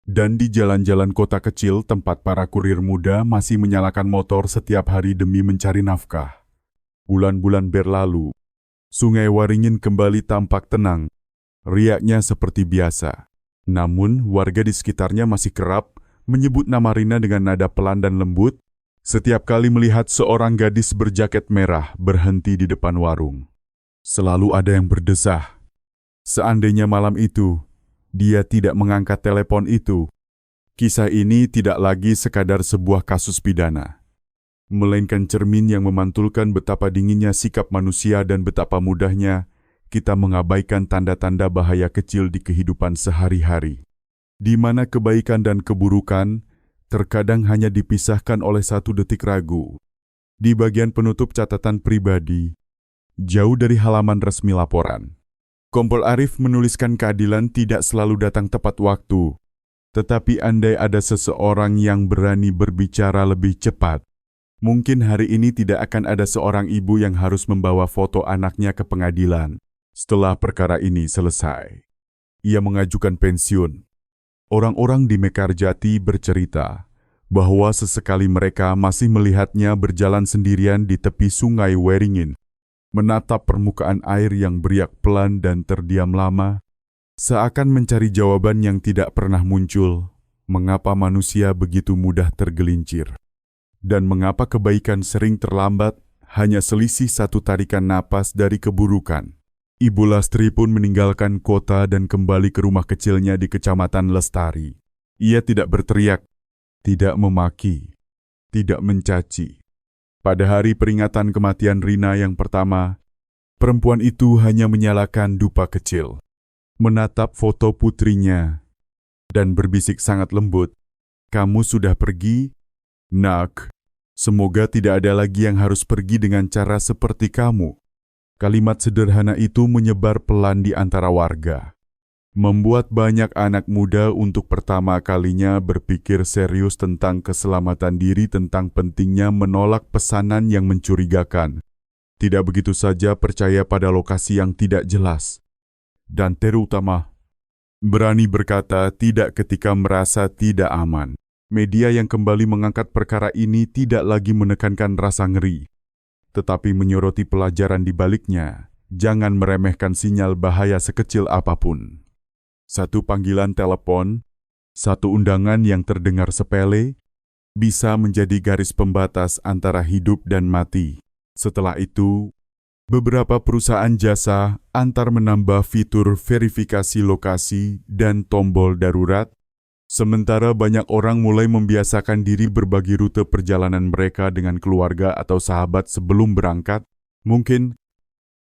dan di jalan-jalan kota kecil tempat para kurir muda masih menyalakan motor setiap hari demi mencari nafkah. Bulan-bulan berlalu, sungai Waringin kembali tampak tenang. Riaknya seperti biasa. Namun, warga di sekitarnya masih kerap menyebut nama Rina dengan nada pelan dan lembut setiap kali melihat seorang gadis berjaket merah berhenti di depan warung. Selalu ada yang berdesah. Seandainya malam itu, dia tidak mengangkat telepon itu, kisah ini tidak lagi sekadar sebuah kasus pidana. melainkan cermin yang memantulkan betapa dinginnya sikap manusia dan betapa mudahnya kita mengabaikan tanda-tanda bahaya kecil di kehidupan sehari-hari, di mana kebaikan dan keburukan terkadang hanya dipisahkan oleh 1 detik ragu. Di bagian penutup catatan pribadi, jauh dari halaman resmi laporan, Kompol Arif menuliskan keadilan tidak selalu datang tepat waktu, tetapi andai ada seseorang yang berani berbicara lebih cepat, mungkin hari ini tidak akan ada seorang ibu yang harus membawa foto anaknya ke pengadilan. Setelah perkara ini selesai, ia mengajukan pensiun. Orang-orang di Mekarjati bercerita bahwa sesekali mereka masih melihatnya berjalan sendirian di tepi sungai Waringin, menatap permukaan air yang beriak pelan dan terdiam lama, seakan mencari jawaban yang tidak pernah muncul, mengapa manusia begitu mudah tergelincir, dan mengapa kebaikan sering terlambat hanya selisih 1 tarikan napas dari keburukan. Ibu Lastri pun meninggalkan kota dan kembali ke rumah kecilnya di Kecamatan Lestari. Ia tidak berteriak, tidak memaki, tidak mencaci. Pada hari peringatan kematian Rina yang pertama, perempuan itu hanya menyalakan dupa kecil, menatap foto putrinya, dan berbisik sangat lembut, "Kamu sudah pergi, Nak. Semoga tidak ada lagi yang harus pergi dengan cara seperti kamu." Kalimat sederhana itu menyebar pelan di antara warga, membuat banyak anak muda untuk pertama kalinya berpikir serius tentang keselamatan diri, tentang pentingnya menolak pesanan yang mencurigakan, tidak begitu saja percaya pada lokasi yang tidak jelas, dan terutama berani berkata tidak ketika merasa tidak aman. Media yang kembali mengangkat perkara ini tidak lagi menekankan rasa ngeri, tetapi menyoroti pelajaran di baliknya. Jangan meremehkan sinyal bahaya sekecil apapun. 1 panggilan telepon, 1 undangan yang terdengar sepele, bisa menjadi garis pembatas antara hidup dan mati. Setelah itu, beberapa perusahaan jasa antar menambah fitur verifikasi lokasi dan tombol darurat, sementara banyak orang mulai membiasakan diri berbagi rute perjalanan mereka dengan keluarga atau sahabat sebelum berangkat. Mungkin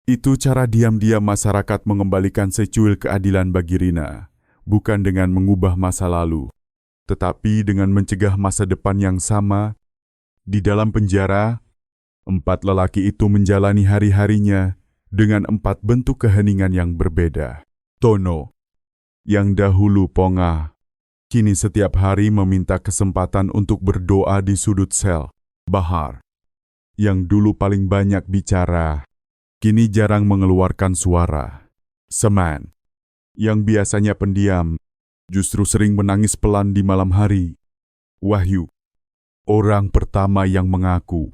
itu cara diam-diam masyarakat mengembalikan secuil keadilan bagi Rina, bukan dengan mengubah masa lalu, tetapi dengan mencegah masa depan yang sama. Di dalam penjara, 4 lelaki itu menjalani hari-harinya dengan 4 bentuk keheningan yang berbeda. Tono, yang dahulu pongah, kini setiap hari meminta kesempatan untuk berdoa di sudut sel. Bahar, yang dulu paling banyak bicara, kini jarang mengeluarkan suara. Seman, yang biasanya pendiam, justru sering menangis pelan di malam hari. Wahyu, orang pertama yang mengaku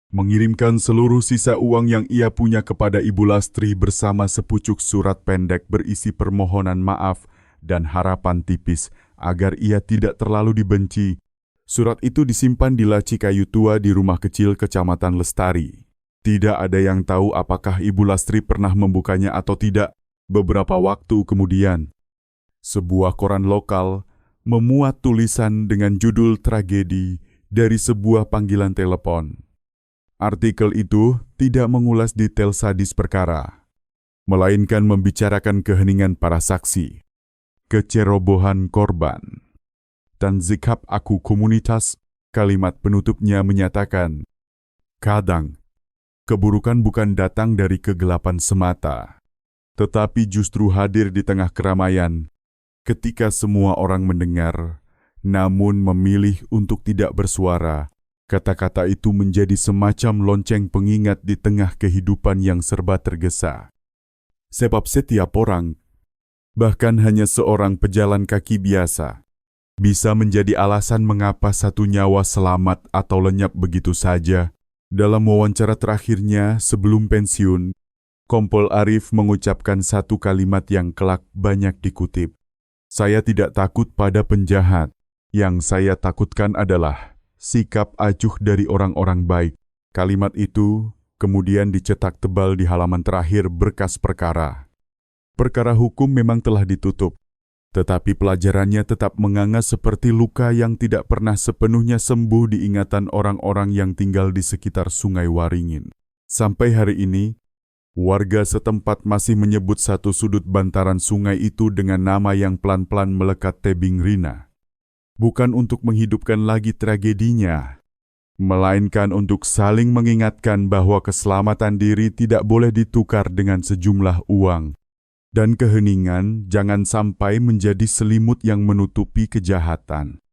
mengirimkan seluruh sisa uang yang ia punya kepada Ibu Lastri bersama sepucuk surat pendek berisi permohonan maaf dan harapan tipis agar ia tidak terlalu dibenci. Surat itu disimpan di laci kayu tua di rumah kecil Kecamatan Lestari. Tidak ada yang tahu apakah Ibu Lastri pernah membukanya atau tidak. Beberapa waktu kemudian, sebuah koran lokal memuat tulisan dengan judul tragedi dari sebuah panggilan telepon. Artikel itu tidak mengulas detail sadis perkara, melainkan membicarakan keheningan para saksi, kecerobohan korban, dan sikap aku komunitas. Kalimat penutupnya menyatakan, kadang, keburukan bukan datang dari kegelapan semata, tetapi justru hadir di tengah keramaian, ketika semua orang mendengar, namun memilih untuk tidak bersuara. Kata-kata itu menjadi semacam lonceng pengingat di tengah kehidupan yang serba tergesa. Sebab setiap orang, bahkan hanya seorang pejalan kaki biasa, bisa menjadi alasan mengapa satu nyawa selamat atau lenyap begitu saja. Dalam wawancara terakhirnya sebelum pensiun, Kompol Arif mengucapkan 1 kalimat yang kelak banyak dikutip. "Saya tidak takut pada penjahat. Yang saya takutkan adalah sikap acuh dari orang-orang baik." Kalimat itu kemudian dicetak tebal di halaman terakhir berkas perkara. Perkara hukum memang telah ditutup, Tetapi pelajarannya tetap menganga seperti luka yang tidak pernah sepenuhnya sembuh di ingatan orang-orang yang tinggal di sekitar Sungai Waringin. Sampai hari ini, warga setempat masih menyebut satu sudut bantaran sungai itu dengan nama yang pelan-pelan melekat tebing Rina. Bukan untuk menghidupkan lagi tragedinya, melainkan untuk saling mengingatkan bahwa keselamatan diri tidak boleh ditukar dengan sejumlah uang. Dan keheningan jangan sampai menjadi selimut yang menutupi kejahatan.